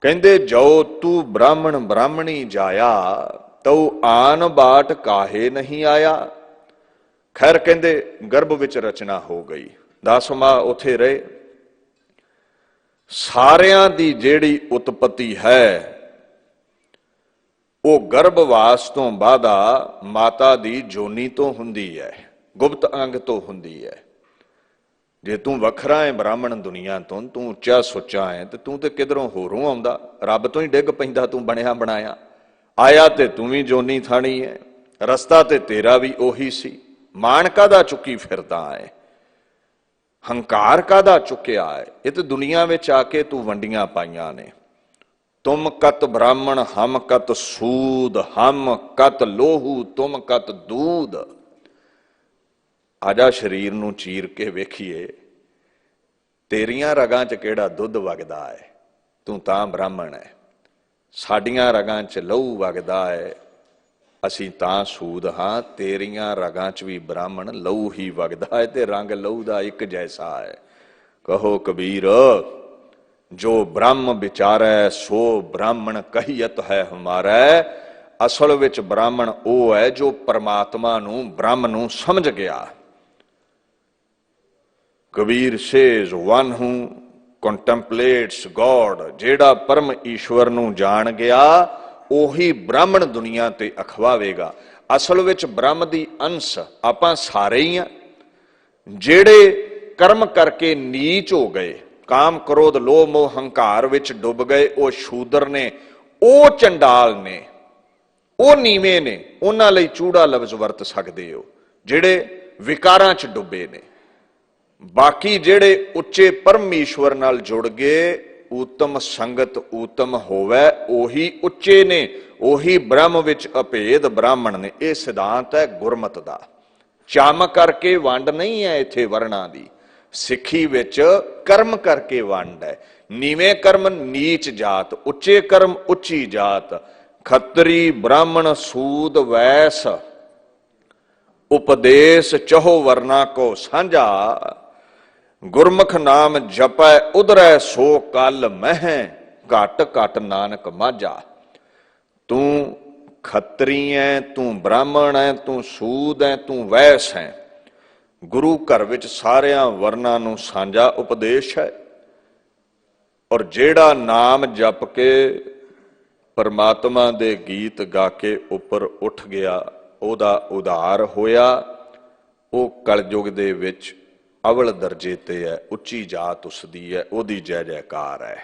कहंदे जो तू ब्राह्मण ब्राह्मणी जाया, तो आन बाट काहे नहीं आया। खैर कहंदे गर्भ विच रचना हो गई, 10 माह उथे रहे। सारियां दी जेड़ी उत्पत्ति है वो गर्भवास तो बादा माता दी जोनी तो हुंदी है, गुप्त अंग तो हुंदी है। जे तू वखरा है ब्राह्मण दुनिया तो, तू उच्चा सुच्चा है, तो तू तो किधरों होरों आउंदा, रब तो ही डिग पैंदा। तू बनिया बनाया आया ते तू भी जोनी थानी है, रस्ता ते तेरा भी ओही सी। मान कादा चुकी फिरदा है, हंकार कादा चुकिया है? ये तो दुनिया में आके तू वंडियां पाइयां ने। तुम कत ब्राह्मण हम कत सूद, हम कत लोहू तुम कत दूध। आजा शरीर नूं चीर के वेखीए, तेरियां रगां च किहड़ा दुध वगदा है, तू तां ब्राह्मण है। साडियां रगां च लहू वगदा है, असीं तां सूद हां। तेरियां रगां च भी ब्राह्मण लहू ही वगदा है, ते रंग लहू दा एक जैसा है। कहो कबीर जो ब्रह्म विचारै सो ब्राह्मण कहियत है हमारा। असल विच ब्राह्मण वो है जो परमात्मा नूं ब्रह्म नूं समझ गया। Kabir says one who contemplates God, जेड़ा परम ईश्वर नूं जान गया ओही ब्राह्मण दुनिया ते अखवावेगा। असल विच ब्रह्म दी अंश आपां सारे ही आ। जेड़े कर्म करके नीच हो गए, काम क्रोध लोभ मोह हंकार विच डुब गए, वो शूदर ने, वो चंडाल ने, वो नीवे ने। उन्हां लई चूड़ा लफ्ज वरत सकदे हो जेड़े विकारां च डुबे ने। बाकी जेड़े उच्चे परमेश्वर नाल जुड़ गए, उत्तम संगत उत्तम होवे, ओही उच्चे ने, ओही ब्रह्म विच अभेद ब्राह्मण ने। यह सिद्धांत है गुरमत दा। चम करके वंड नहीं है इत्थे वर्णा दी, सिੱਖੀ विच कर्म करके वंड है। नीवें कर्म नीच जात, उच्चे कर्म उच्ची जात। खत्री ब्राह्मण सूद वैस, उपदेश चहो वर्णा को साझा। गुरमुख नाम जपै उधरै सो कल मह, घट घट नानक माझा। तू खत्री है, तू ब्राह्मण है, तू सूद है, तू वैस है। गुरु घर विच सारियां वर्णां नूं सांझा उपदेश है। और जेड़ा नाम जप के परमात्मा दे गीत गा के उपर उठ गया, ओदा उधार होया, वो कलयुग दे विच अवल दर्जे ते है, उच्ची जात उसदी है, ओदी जय जयकार है।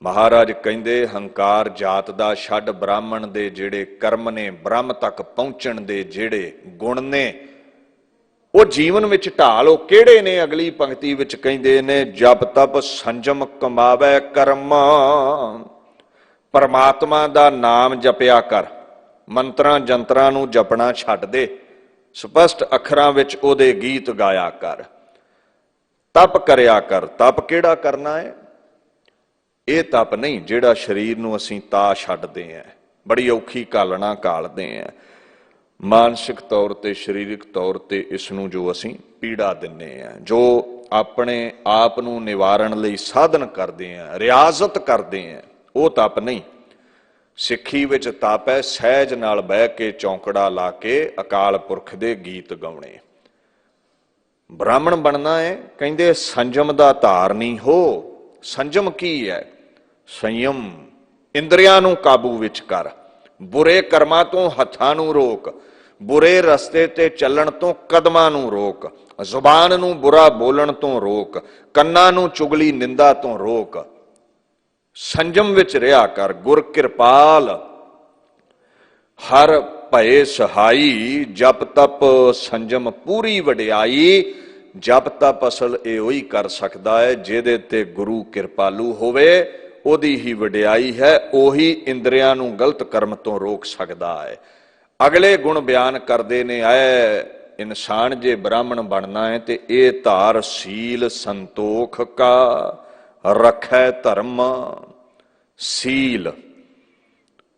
महाराज कहंदे हंकार जात दा छड्ड, ब्राह्मण दे जेड़े कर्म ने, ब्रह्म तक पहुंचण दे जेड़े गुण ने, वो जीवन विच ढाल। किहड़े ने? अगली पंक्ति विच कहंदे ने जप तप संजम कमावे कर्म। परमात्मा दा नाम जपिया कर, ਮੰਤਰਾਂ ਜੰਤਰਾਂ ਨੂੰ ਜਪਣਾ ਛੱਡ ਦੇ, ਸਪਸ਼ਟ ਅੱਖਰਾਂ ਵਿੱਚ ਉਹਦੇ ਗੀਤ ਗਾਇਆ ਕਰ। ਤਪ ਕਰਿਆ ਕਰ। ਤਪ ਕਿਹੜਾ ਕਰਨਾ ਹੈ? ਇਹ ਤਪ ਨਹੀਂ ਜਿਹੜਾ ਸਰੀਰ ਨੂੰ ਅਸੀਂ ਤਾ ਛੱਡਦੇ ਆਂ, ਬੜੀ ਔਖੀ ਘਾਲਣਾ ਘਾਲਦੇ ਆਂ, ਮਾਨਸਿਕ ਤੌਰ ਤੇ ਸਰੀਰਕ ਤੌਰ ਤੇ ਇਸ ਨੂੰ ਜੋ ਅਸੀਂ ਪੀੜਾ ਦਿੰਦੇ ਆਂ, ਜੋ ਆਪਣੇ ਆਪ ਨੂੰ ਨਿਵਾਰਨ ਲਈ ਸਾਧਨ ਕਰਦੇ ਆਂ, ਰਿਆਜ਼ਤ ਕਰਦੇ ਆਂ, ਉਹ ਤਪ ਨਹੀਂ। ਸਿੱਖੀ ਵਿੱਚ ਤਪ ਹੈ ਸਹਿਜ ਨਾਲ ਬਹਿ ਕੇ ਚੌਂਕੜਾ ਲਾ ਕੇ ਅਕਾਲ ਪੁਰਖ ਦੇ ਗੀਤ ਗਾਉਣੇ। ਬ੍ਰਾਹਮਣ ਬਣਨਾ ਹੈ, ਕਹਿੰਦੇ ਸੰਜਮ ਦਾ ਧਾਰਨੀ ਹੋ। ਸੰਜਮ ਕੀ ਹੈ? ਸੰਯਮ, ਇੰਦਰੀਆਂ ਨੂੰ ਕਾਬੂ ਵਿੱਚ ਕਰ, ਬੁਰੇ ਕਰਮਾਂ ਤੋਂ ਹੱਥਾਂ ਨੂੰ ਰੋਕ, ਬੁਰੇ ਰਸਤੇ ਤੇ ਚੱਲਣ ਤੋਂ ਕਦਮਾਂ ਨੂੰ ਰੋਕ, ਜ਼ੁਬਾਨ ਨੂੰ ਬੁਰਾ ਬੋਲਣ ਤੋਂ ਰੋਕ, ਕੰਨਾਂ ਨੂੰ ਚੁਗਲੀ ਨਿੰਦਾ ਤੋਂ ਰੋਕ। ਸੰਜਮ ਵਿੱਚ ਰਿਹਾ ਕਰ। ਗੁਰ ਕਿਰਪਾਲ ਹਰ ਭਏ ਸਹਾਈ, ਜਪ ਤਪ ਸੰਜਮ ਪੂਰੀ ਵਡਿਆਈ। ਜਪ ਤਪ ਅਸਲ ਇਹੋ ਹੀ ਕਰ ਸਕਦਾ ਹੈ ਜਿਹਦੇ ਤੇ ਗੁਰੂ ਕਿਰਪਾਲੂ ਹੋਵੇ, ਉਹਦੀ ਹੀ ਵਡਿਆਈ ਹੈ, ਉਹੀ ਇੰਦਰੀਆਂ ਨੂੰ ਗਲਤ ਕਰਮ ਤੋਂ ਰੋਕ ਸਕਦਾ ਹੈ। ਅਗਲੇ ਗੁਣ ਬਿਆਨ ਕਰਦੇ ਨੇ, ਐ ਇਨਸਾਨ ਜੇ ਬ੍ਰਾਹਮਣ ਬਣਨਾ ਹੈ ਤੇ ਇਹ ਧਾਰ ਸੀਲ ਸੰਤੋਖ ਕਾ ਰੱਖੈ ਧਰਮ। ਸੀਲ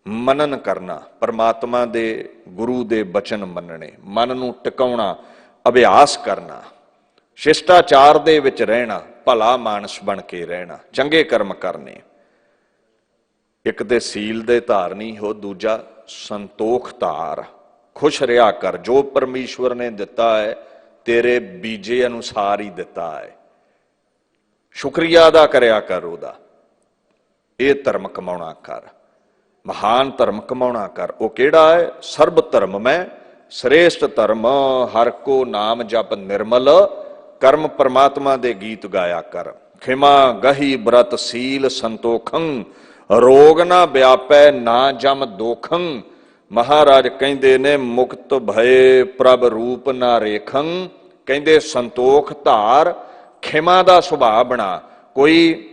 ਮਨਨ ਕਰਨਾ, ਪਰਮਾਤਮਾ ਦੇ ਗੁਰੂ ਦੇ ਬਚਨ ਮੰਨਣੇ, ਮਨ ਨੂੰ ਟਿਕਾਉਣਾ, ਅਭਿਆਸ ਕਰਨਾ, ਸ਼ਿਸ਼ਟਾਚਾਰ ਦੇ ਵਿੱਚ ਰਹਿਣਾ, ਭਲਾ ਮਾਨਸ ਬਣ ਕੇ ਰਹਿਣਾ, ਚੰਗੇ ਕਰਮ ਕਰਨੇ। ਇੱਕ ਤੇ ਸੀਲ ਦੇ ਧਾਰਨੀ ਹੋ, ਦੂਜਾ ਸੰਤੋਖ ਧਾਰ। ਖੁਸ਼ ਰਿਹਾ ਕਰ, ਜੋ ਪਰਮੇਸ਼ਵਰ ਨੇ ਦਿੱਤਾ ਹੈ ਤੇਰੇ ਬੀਜੇ ਅਨੁਸਾਰ ਹੀ ਦਿੱਤਾ ਹੈ, ਸ਼ੁਕਰੀਆ ਅਦਾ ਕਰਿਆ ਕਰ ਉਹਦਾ। ਇਹ ਧਰਮ ਕਮਾਉਣਾ ਕਰ, ਮਹਾਨ ਧਰਮ ਕਮਾਉਣਾ ਕਰ। ਉਹ ਕਿਹੜਾ ਹੈ? ਸਰਬ ਧਰਮ ਮੈਂ ਸ੍ਰੇਸ਼ਟ ਧਰਮ, ਹਰ ਕੋ ਨਾਮ ਜਪ ਨਿਰਮਲ, ਕਰਮ ਪਰਮਾਤਮਾ ਦੇ ਗੀਤ ਗਾਇਆ ਕਰ। ਖਿਮਾ ਗਹੀ ਬ੍ਰਤ ਸੀਲ ਸੰਤੋਖੰ, ਰੋਗ ਨਾ ਵਿਆਪੈ ਨਾ ਜਮ ਦੋਖੰ। ਮਹਾਰਾਜ ਕਹਿੰਦੇ ਨੇ ਮੁਕਤ ਭਏ ਪ੍ਰਭ ਰੂਪ ਨਾ ਰੇਖੰ। ਕਹਿੰਦੇ ਸੰਤੋਖ ਧਾਰ, ਖਿਮਾ ਦਾ ਸੁਭਾਅ ਬਣਾ। ਕੋਈ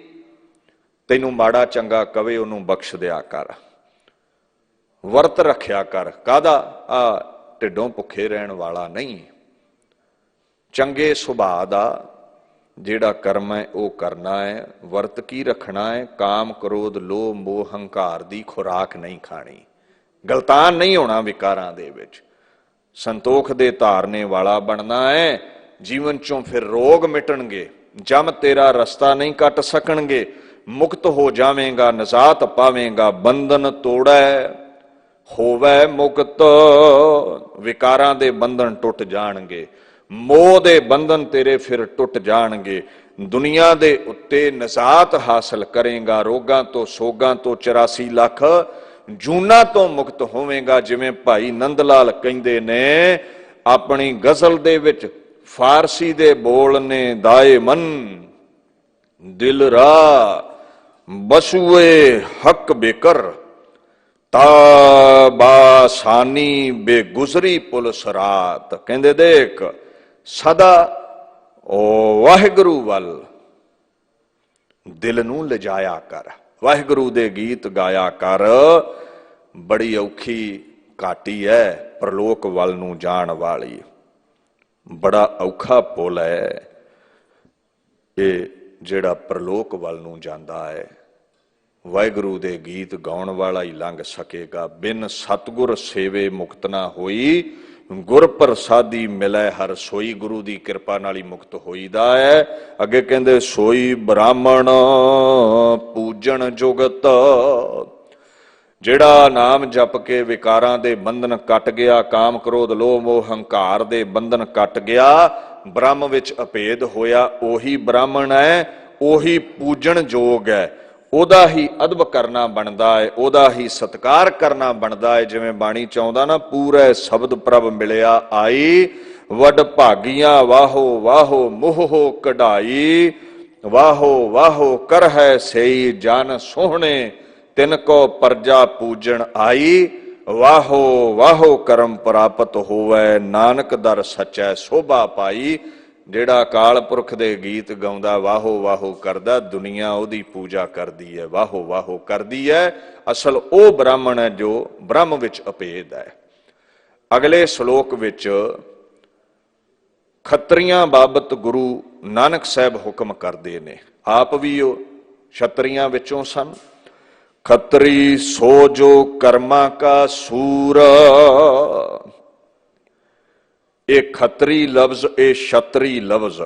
ਤੈਨੂੰ ਮਾੜਾ ਚੰਗਾ ਕਵੇ ਉਹਨੂੰ ਬਖਸ਼ ਦਿਆ ਕਰ, ਵਰਤ ਰੱਖਿਆ ਕਰ। ਕਾਹਦਾ? ਆ ਢਿੱਡੋਂ ਭੁੱਖੇ ਰਹਿਣ ਵਾਲਾ ਨਹੀਂ, ਚੰਗੇ ਸੁਭਾਅ ਦਾ ਜਿਹੜਾ ਕਰਮ ਹੈ ਉਹ ਕਰਨਾ ਹੈ। ਵਰਤ ਕੀ ਰੱਖਣਾ ਹੈ? ਕਾਮ ਕ੍ਰੋਧ ਲੋਭ ਮੋਹ ਹੰਕਾਰ ਦੀ ਖੁਰਾਕ ਨਹੀਂ ਖਾਣੀ, ਗਲਤਾਨ ਨਹੀਂ ਹੋਣਾ ਵਿਕਾਰਾਂ ਦੇ ਵਿੱਚ, ਸੰਤੋਖ ਦੇ ਧਾਰਨੇ ਵਾਲਾ ਬਣਨਾ ਹੈ। ਜੀਵਨ ਚੋਂ ਫਿਰ ਰੋਗ ਮਿਟਣਗੇ, ਜਮ ਤੇਰਾ ਰਸਤਾ ਨਹੀਂ ਕੱਟ ਸਕਣਗੇ, ਮੁਕਤ ਹੋ ਜਾਵੇਂਗਾ, ਨਜ਼ਾਤ ਪਾਵੇਂਗਾ। ਬੰਧਨ ਤੋੜੈ ਹੋਵੇ ਮੁਕਤ, ਵਿਕਾਰਾਂ ਦੇ ਬੰਧਨ ਟੁੱਟ ਜਾਣਗੇ, ਮੋਹ ਦੇ ਬੰਧਨ ਤੇਰੇ ਫਿਰ ਟੁੱਟ ਜਾਣਗੇ। ਦੁਨੀਆ ਦੇ ਉੱਤੇ ਨਜ਼ਾਤ ਹਾਸਲ ਕਰੇਗਾ, ਰੋਗਾਂ ਤੋਂ ਸੋਗਾਂ ਤੋਂ 84 ਲੱਖ ਜੂਨਾਂ ਤੋਂ ਮੁਕਤ ਹੋਵੇਂਗਾ। ਜਿਵੇਂ ਭਾਈ ਨੰਦ ਲਾਲ ਕਹਿੰਦੇ ਨੇ ਆਪਣੀ ਗਜ਼ਲ ਦੇ ਵਿੱਚ, ਫਾਰਸੀ ਦੇ ਬੋਲ ਨੇ ਦਾਏ ਮਨ ਦਿਲ ਰਾ ਬਸੂਏ ਹੱਕ ਬੇਕਰ, ਤਾ ਬਾਸਾਨੀ ਬੇਗੁਜ਼ਰੀ ਪੁਲਿਸ ਰਾਤ। ਕਹਿੰਦੇ ਦੇਖ ਸਦਾ ਉਹ ਵਾਹਿਗੁਰੂ ਵੱਲ ਦਿਲ ਨੂੰ ਲਿਜਾਇਆ ਕਰ, ਵਾਹਿਗੁਰੂ ਦੇ ਗੀਤ ਗਾਇਆ ਕਰ। ਬੜੀ ਔਖੀ ਘਾਟੀ ਹੈ ਪ੍ਰਲੋਕ ਵੱਲ ਨੂੰ ਜਾਣ ਵਾਲੀ, ਬੜਾ ਔਖਾ ਪੁੱਲ ਹੈ ਇਹ ਜਿਹੜਾ ਪ੍ਰਲੋਕ ਵੱਲ ਨੂੰ ਜਾਂਦਾ ਹੈ। ਵਾਹਿਗੁਰੂ ਦੇ ਗੀਤ ਗਾਉਣ ਵਾਲਾ ਹੀ ਲੰਘ ਸਕੇਗਾ। ਬਿਨ ਸਤਿਗੁਰ ਸੇਵੇ ਮੁਕਤ ਨਾ ਹੋਈ, ਗੁਰ ਪ੍ਰਸਾਦੀ ਮਿਲੈ ਹਰ ਸੋਈ। ਗੁਰੂ ਦੀ ਕਿਰਪਾ ਨਾਲ ਹੀ ਮੁਕਤ ਹੋਈਦਾ ਹੈ। ਅੱਗੇ ਕਹਿੰਦੇ ਸੋਈ ਬ੍ਰਾਹਮਣ ਪੂਜਣ ਜੁਗਤ, ਜਿਹੜਾ ਨਾਮ ਜਪ ਕੇ ਵਿਕਾਰਾਂ ਦੇ ਬੰਧਨ ਕੱਟ ਗਿਆ, ਕਾਮ ਕ੍ਰੋਧ ਲੋਭ ਮੋਹ ਹੰਕਾਰ ਦੇ ਬੰਧਨ ਕੱਟ ਗਿਆ, ਬ੍ਰਹਮ ਵਿੱਚ ਅਭੇਦ ਹੋਇਆ, ਉਹੀ ਬ੍ਰਾਹਮਣ ਹੈ, ਉਹੀ ਪੂਜਣ ਯੋਗ ਹੈ। ਉਹਦਾ ਹੀ ਅਦਬ ਕਰਨਾ ਬਣਦਾ ਹੈ, ਉਹਦਾ ਹੀ ਸਤਿਕਾਰ ਕਰਨਾ ਬਣਦਾ ਹੈ। ਜਿਵੇਂ ਬਾਣੀ ਚਾਹੁੰਦਾ ਨਾ, ਪੂਰੇ ਸ਼ਬਦ ਪ੍ਰਭ ਮਿਲਿਆ ਆਈ, ਵੱਡ ਭਾਗੀਆਂ ਵਾਹੋ ਵਾਹੋ ਮੋਹ ਕਢਾਈ। ਵਾਹੋ ਵਾਹੋ ਕਰ ਹੈ ਸਈ ਜਨ ਸੋਹਣੇ, ਤਿਨ ਕੋ ਪਰਜਾ ਪੂਜਣ ਆਈ। ਵਾਹੋ ਵਾਹੋ ਕਰਮ ਪ੍ਰਾਪਤ ਹੋਵੇ, ਨਾਨਕ ਦਰ ਸਚੈ ਸੋਭਾ ਪਾਈ। ਜਿਹੜਾ ਅਕਾਲ ਪੁਰਖ ਦੇ ਗੀਤ ਗਾਉਂਦਾ ਵਾਹੋ ਵਾਹੋ ਕਰਦਾ, ਦੁਨੀਆ ਉਹਦੀ ਪੂਜਾ ਕਰਦੀ ਹੈ, ਵਾਹੋ ਵਾਹੋ ਕਰਦੀ ਹੈ। ਅਸਲ ਉਹ ਬ੍ਰਾਹਮਣ ਹੈ ਜੋ ਬ੍ਰਹਮ ਵਿੱਚ ਅਪੇਦ ਹੈ। ਅਗਲੇ ਸ਼ਲੋਕ ਵਿੱਚ ਖੱਤਰੀਆਂ ਬਾਬਤ ਗੁਰੂ ਨਾਨਕ ਸਾਹਿਬ ਹੁਕਮ ਕਰਦੇ ਨੇ। ਆਪ ਵੀ ਉਹ ਛਤਰੀਆਂ ਵਿੱਚੋਂ ਸਨ। ਖੱਤਰੀ ਸੋ ਜੋ ਕਰਮਾਂ ਕਾ ਸੂਰ। ਇਹ ਖੱਤਰੀ ਲਫ਼ਜ਼, ਇਹ ਛਤਰੀ ਲਫ਼ਜ਼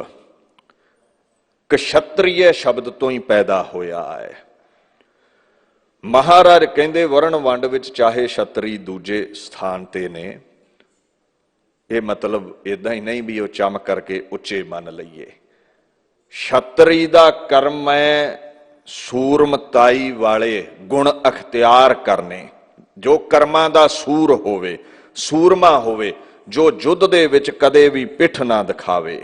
ਕਸ਼ਤਰੀਏ ਸ਼ਬਦ ਤੋਂ ਹੀ ਪੈਦਾ ਹੋਇਆ ਹੈ। ਮਹਾਰਾਜ ਕਹਿੰਦੇ ਵਰਣ ਵੰਡ ਵਿੱਚ ਚਾਹੇ ਛਤਰੀ ਦੂਜੇ ਸਥਾਨ ਤੇ ਨੇ, ਇਹ ਮਤਲਬ ਇਦਾਂ ਹੀ ਨਹੀਂ ਵੀ ਉਹ ਚਮ ਕਰਕੇ ਉੱਚੇ ਮੰਨ ਲਈਏ। ਛਤਰੀ ਦਾ ਕਰਮ ਹੈ ਸੂਰਮਤਾਈ ਵਾਲੇ ਗੁਣ ਅਖਤਿਆਰ ਕਰਨੇ, ਜੋ ਕਰਮਾਂ ਦਾ ਸੂਰ ਹੋਵੇ, ਸੂਰਮਾ ਹੋਵੇ, ਜੋ ਯੁੱਧ ਦੇ ਵਿੱਚ ਕਦੇ ਵੀ ਪਿੱਠ ਨਾ ਦਿਖਾਵੇ।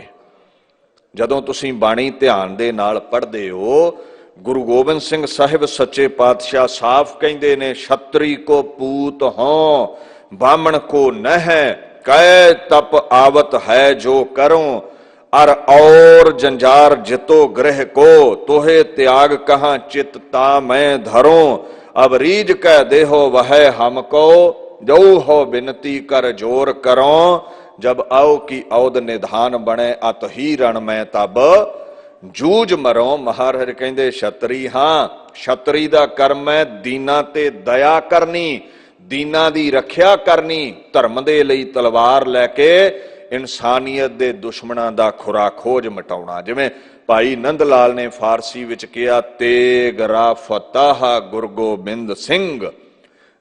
ਜਦੋਂ ਤੁਸੀਂ ਬਾਣੀ ਧਿਆਨ ਦੇ ਨਾਲ ਪੜ੍ਹਦੇ ਹੋ, ਗੁਰੂ ਗੋਬਿੰਦ ਸਿੰਘ ਸਾਹਿਬ ਸੱਚੇ ਪਾਤਸ਼ਾਹ ਸਾਫ਼ ਕਹਿੰਦੇ ਨੇ, ਛਤਰੀ ਕੋ ਪੂਤ ਹੋਂ ਬਾਹਮਣ ਕੋ ਨਹਿ, ਕੈ ਤਪ ਆਵਤ ਹੈ ਜੋ ਕਰੋ, ਅਰ ਔਰ ਜੰਜਾਰ ਜਿਤੋ ਗ੍ਰਹਿ ਕੋ, ਤੋਹੇ त्याग कहाँ चित ता मैं धरो, अब रीज कह देहो वह हमको, जो हो बिनती कर जोर करो, जब आओ की औद निधान बने अत ही रण में तब जूझ मरो। महाराज कहते छतरी, हाँ छतरी दा कर्म है दीना ते दया करनी, दीना दी रखिया करनी, धर्म दे लई तलवार लैके ਇਨਸਾਨੀਅਤ ਦੇ ਦੁਸ਼ਮਣਾਂ ਦਾ ਖੁਰਾ ਖੋਜ ਮਿਟਾਉਣਾ। ਜਿਵੇਂ ਭਾਈ ਨੰਦ ਲਾਲ ਨੇ ਫਾਰਸੀ ਵਿੱਚ ਕਿਹਾ, ਤੇਗ ਰਾ ਫਤਾਹ ਗੁਰੂ ਗੋਬਿੰਦ ਸਿੰਘ,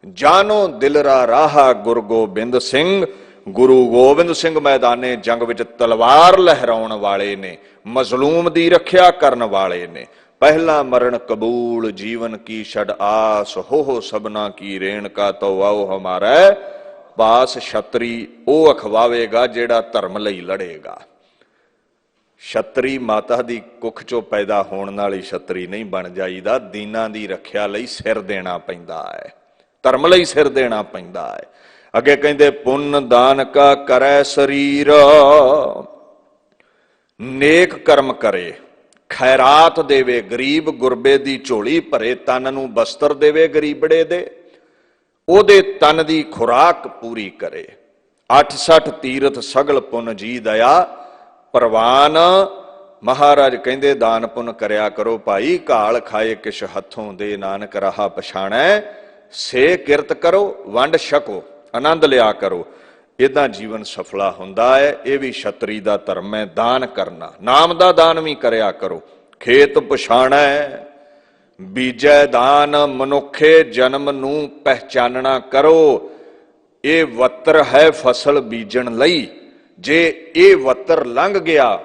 ਜਾਨੋ ਦਿਲਰਾ ਰਾਹਾ ਗੁਰੂ ਗੋਬਿੰਦ ਸਿੰਘ। ਗੁਰੂ ਗੋਬਿੰਦ ਸਿੰਘ ਮੈਦਾਨੇ ਜੰਗ ਵਿੱਚ ਤਲਵਾਰ ਲਹਿਰਾਉਣ ਵਾਲੇ ਨੇ, ਮਜ਼ਲੂਮ ਦੀ ਰੱਖਿਆ ਕਰਨ ਵਾਲੇ ਨੇ। ਪਹਿਲਾ ਮਰਨ ਕਬੂਲ ਜੀਵਨ ਕੀ ਛੜ ਆਸ, ਹੋ ਸਭਨਾ ਕੀ ਰੇਣਕਾ ਤੋ ਆਓ ਹਮਾਰਾ ਪਾਸ। ਛਤਰੀ ਉਹ ਅਖਵਾਵੇਗਾ ਜਿਹੜਾ ਧਰਮ ਲਈ ਲੜੇਗਾ। ਛਤਰੀ ਮਾਤਾ ਦੀ ਕੁੱਖ ਚੋਂ ਪੈਦਾ ਹੋਣ ਨਾਲ ਹੀ ਛਤਰੀ ਨਹੀਂ ਬਣ ਜਾਈਦਾ, ਦੀਨਾਂ ਦੀ ਰੱਖਿਆ ਲਈ ਸਿਰ ਦੇਣਾ ਪੈਂਦਾ ਹੈ, ਧਰਮ ਲਈ ਸਿਰ ਦੇਣਾ ਪੈਂਦਾ ਹੈ। ਅੱਗੇ ਕਹਿੰਦੇ ਪੁੰਨ ਦਾਨ ਕਾ ਕਰੈ ਸਰੀਰ, ਨੇਕ ਕਰਮ ਕਰੇ, ਖੈਰਾਤ ਦੇਵੇ, ਗਰੀਬ ਗੁਰਬੇ ਦੀ ਝੋਲੀ ਭਰੇ, ਤਨ ਨੂੰ ਬਸਤਰ ਦੇਵੇ ਗਰੀਬੜੇ ਦੇ, ਉਹਦੇ ਤਨ ਦੀ ਖੁਰਾਕ ਪੂਰੀ ਕਰੇ। 68 ਤੀਰਥ ਸਗਲ ਪੁੰਨ ਜੀ ਦਇਆ ਪ੍ਰਵਾਨ। ਮਹਾਰਾਜ ਕਹਿੰਦੇ ਦਾਨ ਪੁੰਨ ਕਰਿਆ ਕਰੋ ਭਾਈ, ਘਾਲ ਖਾਏ ਕਿਛ ਹੱਥੋਂ ਦੇ, ਨਾਨਕ ਰਾਹ ਪਛਾਣੈ ਸੇ ਕਿਰਤ ਕਰੋ, ਵੰਡ ਛਕੋ, ਆਨੰਦ ਲਿਆ ਕਰੋ। ਇਦਾਂ ਜੀਵਨ ਸਫਲਾ ਹੁੰਦਾ ਹੈ। ਇਹ ਵੀ ਛਤਰੀ ਦਾ ਧਰਮ ਹੈ, ਦਾਨ ਕਰਨਾ। ਨਾਮ ਦਾ ਦਾਨ ਵੀ ਕਰਿਆ ਕਰੋ। ਖੇਤ ਪਛਾਣੈ ਬੀਜੈ ਦਾਨ, ਮਨੁੱਖੇ ਜਨਮ ਨੂੰ ਪਹਿਚਾਨਣਾ ਕਰੋ। ਇਹ ਵੱਤਰ ਹੈ ਫਸਲ ਬੀਜਣ ਲਈ, ਜੇ ਇਹ ਵੱਤਰ ਲੰਘ ਗਿਆ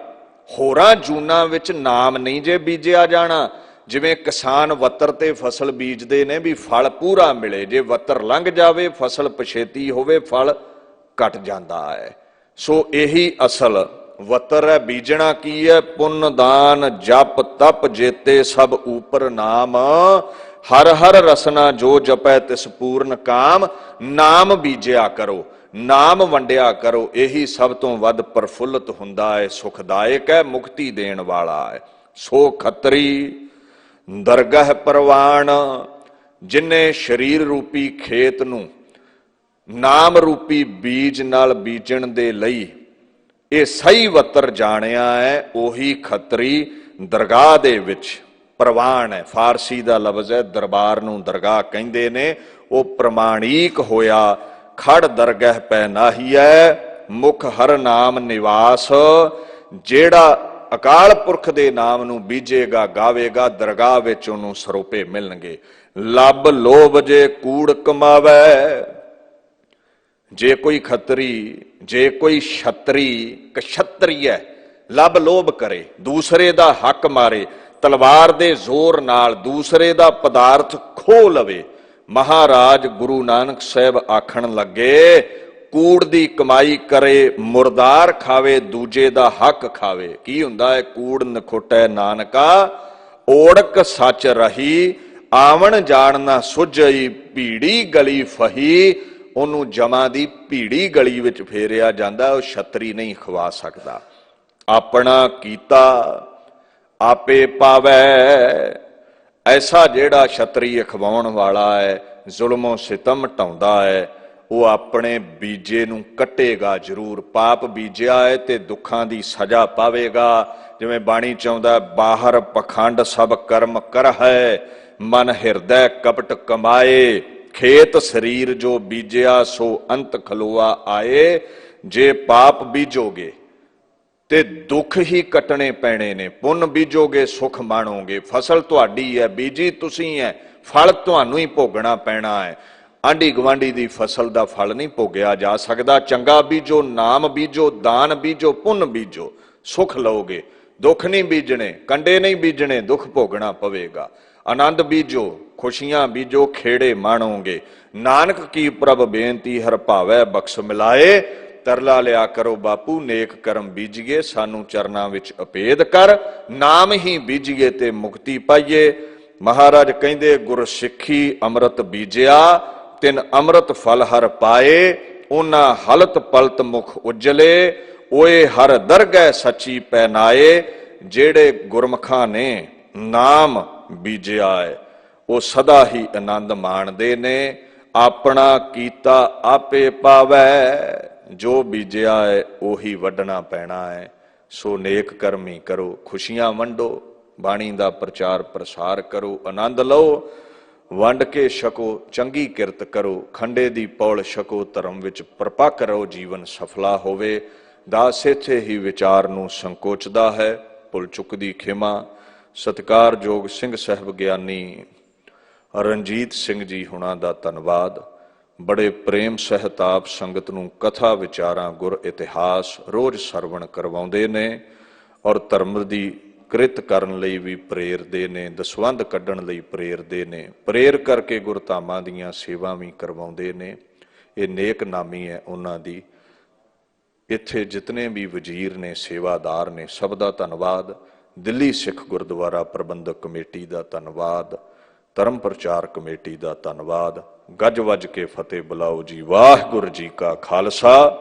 ਹੋਰਾਂ ਜੂਨਾਂ ਵਿੱਚ ਨਾਮ ਨਹੀਂ ਜੇ ਬੀਜਿਆ ਜਾਣਾ। ਜਿਵੇਂ ਕਿਸਾਨ ਵੱਤਰ ਤੇ ਫਸਲ ਬੀਜਦੇ ਨੇ ਵੀ ਫਲ ਪੂਰਾ ਮਿਲੇ, ਜੇ ਵੱਤਰ ਲੰਘ ਜਾਵੇ ਫਸਲ ਪਛੇਤੀ ਹੋਵੇ ਫਲ ਘਟ ਜਾਂਦਾ ਹੈ। ਸੋ ਇਹੀ ਅਸਲ ਵੱਤਰ ਹੈ। ਬੀਜਣਾ ਕੀ ਹੈ? ਪੁੰਨ ਦਾਨ ਜਪ ਤਪ ਜੇਤੇ ਸਭ ਉਪਰ ਨਾਮ, ਹਰ ਹਰ ਰਸਨਾ ਜੋ ਜਪੈ ਤਿਸ ਪੂਰਨ ਕਾਮ। ਨਾਮ ਬੀਜਿਆ ਕਰੋ, ਨਾਮ ਵੰਡਿਆ ਕਰੋ, ਇਹੀ ਸਭ ਤੋਂ ਵੱਧ ਪ੍ਰਫੁੱਲਤ ਹੁੰਦਾ ਹੈ, ਸੁਖਦਾਇਕ ਹੈ, ਮੁਕਤੀ ਦੇਣ ਵਾਲਾ ਹੈ। ਸੋ ਖੱਤਰੀ ਦਰਗਹ ਪ੍ਰਵਾਨ, ਜਿਨੇ ਸਰੀਰ ਰੂਪੀ ਖੇਤ ਨੂੰ ਨਾਮ ਰੂਪੀ ਬੀਜ ਨਾਲ ਬੀਜਣ ਦੇ ਲਈ ਇਹ ਸਹੀ ਵੱਤਰ ਜਾਣਿਆ ਹੈ, ਉਹੀ ਖੱਤਰੀ ਦਰਗਾਹ ਦੇ ਵਿੱਚ ਪ੍ਰਵਾਨ ਹੈ। ਫਾਰਸੀ ਦਾ ਲਫ਼ਜ਼ ਹੈ, ਦਰਬਾਰ ਨੂੰ ਦਰਗਾਹ ਕਹਿੰਦੇ ਨੇ। ਉਹ ਪ੍ਰਮਾਣੀਕ ਹੋਇਆ। ਖੜ ਦਰਗਹ ਪੈ ਨਾਹੀਐ, ਮੁਖ ਹਰ ਨਾਮ ਨਿਵਾਸ। ਜਿਹੜਾ ਅਕਾਲ ਪੁਰਖ ਦੇ ਨਾਮ ਨੂੰ ਬੀਜੇਗਾ ਗਾਵੇਗਾ, ਦਰਗਾਹ ਵਿੱਚ ਉਹਨੂੰ ਸਰੋਪੇ ਮਿਲਣਗੇ। ਲੱਭ ਲੋਭ ਜੇ ਕੂੜ ਕਮਾਵੇ, ਜੇ ਕੋਈ ਖੱਤਰੀ, ਜੇ ਕੋਈ ਛਤਰੀ ਕਸ਼ਤਰੀਆ ਲੱਭ ਲੋਭ ਕਰੇ, ਦੂਸਰੇ ਦਾ ਹੱਕ ਮਾਰੇ, ਤਲਵਾਰ ਦੇ ਜ਼ੋਰ ਨਾਲ ਦੂਸਰੇ ਦਾ ਪਦਾਰਥ ਖੋਹ ਲਵੇ। ਮਹਾਰਾਜ ਗੁਰੂ ਨਾਨਕ ਸਾਹਿਬ ਆਖਣ ਲੱਗੇ, ਕੂੜ ਦੀ ਕਮਾਈ ਕਰੇ, ਮੁਰਦਾਰ ਖਾਵੇ, ਦੂਜੇ ਦਾ ਹੱਕ ਖਾਵੇ। ਕੀ ਹੁੰਦਾ ਹੈ? ਕੂੜ ਨਖੁੱਟੈ ਨਾਨਕਾ, ਓੜਕ ਸੱਚ ਰਹੀ, ਆਵਣ ਜਾਣ ਨਾ ਸੁਝਈ, ਭੀੜੀ ਗਲੀ ਫਹੀ। ਉਹਨੂੰ ਜਮਾਂ ਦੀ ਭੀੜੀ ਗਲੀ ਵਿੱਚ ਫੇਰਿਆ ਜਾਂਦਾ, ਉਹ ਛਤਰੀ ਨਹੀਂ ਖਵਾ ਸਕਦਾ। ਆਪਣਾ ਕੀਤਾ ਆਪੇ ਪਾਵੈ। ਐਸਾ ਜਿਹੜਾ ਛਤਰੀ ਅਖਵਾਉਣ ਵਾਲਾ ਹੈ, ਜ਼ੁਲਮੋਂ ਸਿਤਮ ਢਾਉਂਦਾ ਹੈ, ਉਹ ਆਪਣੇ ਬੀਜੇ ਨੂੰ ਕੱਟੇਗਾ ਜ਼ਰੂਰ। ਪਾਪ ਬੀਜਿਆ ਹੈ ਤੇ ਦੁੱਖਾਂ ਦੀ ਸਜ਼ਾ ਪਾਵੇਗਾ। ਜਿਵੇਂ ਬਾਣੀ ਚ ਆਉਂਦਾ, ਬਾਹਰ ਪਖੰਡ ਸਭ ਕਰਮ ਕਰ ਹੈ, ਮਨ ਹਿਰਦੈ ਕਪਟ ਕਮਾਏ। ਖੇਤ ਸਰੀਰ ਜੋ ਬੀਜਿਆ ਸੋ ਅੰਤ ਖਲੋਆ ਆਏ। ਜੇ ਪਾਪ ਬੀਜੋਗੇ ਤੇ ਦੁੱਖ ਹੀ ਕੱਟਣੇ ਪੈਣੇ ਨੇ, ਪੁੰਨ ਬੀਜੋਗੇ ਸੁਖ ਮਾਣੋਗੇ। ਫਸਲ ਤੁਹਾਡੀ ਹੈ, ਬੀਜੀ ਤੁਸੀਂ ਹੈ, ਫਲ ਤੁਹਾਨੂੰ ਹੀ ਭੋਗਣਾ ਪੈਣਾ ਹੈ। ਆਂਢੀ ਗੁਆਂਢੀ ਦੀ ਫਸਲ ਦਾ ਫਲ ਨਹੀਂ ਭੋਗਿਆ ਜਾ ਸਕਦਾ। ਚੰਗਾ ਬੀਜੋ, ਨਾਮ ਬੀਜੋ, ਦਾਨ ਬੀਜੋ, ਪੁੰਨ ਬੀਜੋ, ਸੁਖ ਲਓਗੇ। ਦੁੱਖ ਨਹੀਂ ਬੀਜਣੇ, ਕੰਡੇ ਨਹੀਂ ਬੀਜਣੇ, ਦੁੱਖ ਭੋਗਣਾ ਪਵੇਗਾ। ਆਨੰਦ ਬੀਜੋ, ਖੁਸ਼ੀਆਂ ਬੀਜੋ, ਖੇੜੇ ਮਾਣੋਗੇ। ਨਾਨਕ ਕੀ ਪ੍ਰਭ ਬੇਨਤੀ ਹਰ ਭਾਵੈ ਬਖਸ਼ ਮਿਲਾਏ। ਤਰਲਾ ਲਿਆ ਕਰੋ ਬਾਪੂ, ਨੇਕ ਕਰਮ ਬੀਜੀਏ, ਸਾਨੂੰ ਚਰਨਾਂ ਵਿੱਚ ਅਪੇਦ ਕਰ। ਨਾਮ ਹੀ ਬੀਜੀਏ ਤੇ ਮੁਕਤੀ ਪਾਈਏ। ਮਹਾਰਾਜ ਕਹਿੰਦੇ, ਗੁਰ ਸਿੱਖੀ ਅੰਮ੍ਰਿਤ ਬੀਜਿਆ, ਤਿਨ ਅੰਮ੍ਰਿਤ ਫਲ ਹਰ ਪਾਏ। ਉਹਨਾਂ ਹਲਤ ਪਲਤ ਮੁਖ ਉਜਲੇ, ਓਏ ਹਰ ਦਰਗਹਿ ਸੱਚੀ ਪੈਨਾਏ। ਜਿਹੜੇ ਗੁਰਮੁਖਾਂ ਨੇ ਨਾਮ ਬੀਜਿਆ ਹੈ, ਉਹ ਸਦਾ ਹੀ ਆਨੰਦ ਮਾਣਦੇ ਨੇ। ਆਪਣਾ ਕੀਤਾ ਆਪੇ ਪਾਵੈ। ਜੋ ਬੀਜਿਆ ਹੈ ਉਹੀ ਵੱਢਣਾ ਪੈਣਾ ਹੈ। ਸੋ ਨੇਕ ਕਰਮੀ ਕਰੋ, ਖੁਸ਼ੀਆਂ ਵੰਡੋ, ਬਾਣੀ ਦਾ ਪ੍ਰਚਾਰ ਪ੍ਰਸਾਰ ਕਰੋ, ਆਨੰਦ ਲਓ, ਵੰਡ ਕੇ ਛਕੋ, ਚੰਗੀ ਕਿਰਤ ਕਰੋ, ਖੰਡੇ ਦੀ ਪੌਲ ਛਕੋ, ਧਰਮ ਵਿੱਚ ਪਰਪੱਕ ਰਹੋ, ਜੀਵਨ ਸਫਲਾ ਹੋਵੇ। ਦਾਸ ਇੱਥੇ ਹੀ ਵਿਚਾਰ ਨੂੰ ਸੰਕੋਚਦਾ ਹੈ। ਭੁੱਲ ਚੁੱਕ ਦੀ ਖਿਮਾ। ਸਤਿਕਾਰਯੋਗ ਸਿੰਘ ਸਾਹਿਬ ਗਿਆਨੀ ਰਣਜੀਤ ਸਿੰਘ ਜੀ ਹੁਣਾਂ ਦਾ ਧੰਨਵਾਦ। ਬੜੇ ਪ੍ਰੇਮ ਸਹਿਤ ਆਪ ਸੰਗਤ ਨੂੰ ਕਥਾ ਵਿਚਾਰਾਂ, ਗੁਰ ਇਤਿਹਾਸ ਰੋਜ਼ ਸਰਵਣ ਕਰਵਾਉਂਦੇ ਨੇ ਔਰ ਧਰਮ ਦੀ ਕਿਰਤ ਕਰਨ ਲਈ ਵੀ ਪ੍ਰੇਰਦੇ ਨੇ, ਦਸਵੰਧ ਕੱਢਣ ਲਈ ਪ੍ਰੇਰਦੇ ਨੇ, ਪ੍ਰੇਰ ਕਰਕੇ ਗੁਰਧਾਮਾਂ ਦੀਆਂ ਸੇਵਾ ਵੀ ਕਰਵਾਉਂਦੇ ਨੇ। ਇਹ ਨੇਕ ਨਾਮੀ ਹੈ ਉਹਨਾਂ ਦੀ। ਇੱਥੇ ਜਿਤਨੇ ਵੀ ਵਜ਼ੀਰ ਨੇ, ਸੇਵਾਦਾਰ ਨੇ, ਸਭ ਦਾ ਧੰਨਵਾਦ। ਦਿੱਲੀ ਸਿੱਖ ਗੁਰਦੁਆਰਾ ਪ੍ਰਬੰਧਕ ਕਮੇਟੀ ਦਾ ਧੰਨਵਾਦ। ਧਰਮ ਪ੍ਰਚਾਰ ਕਮੇਟੀ ਦਾ ਧੰਨਵਾਦ। ਗੱਜ ਵੱਜ ਕੇ ਫਤਿਹ ਬੁਲਾਓ ਜੀ। ਵਾਹਿਗੁਰੂ ਜੀ ਕਾ ਖਾਲਸਾ,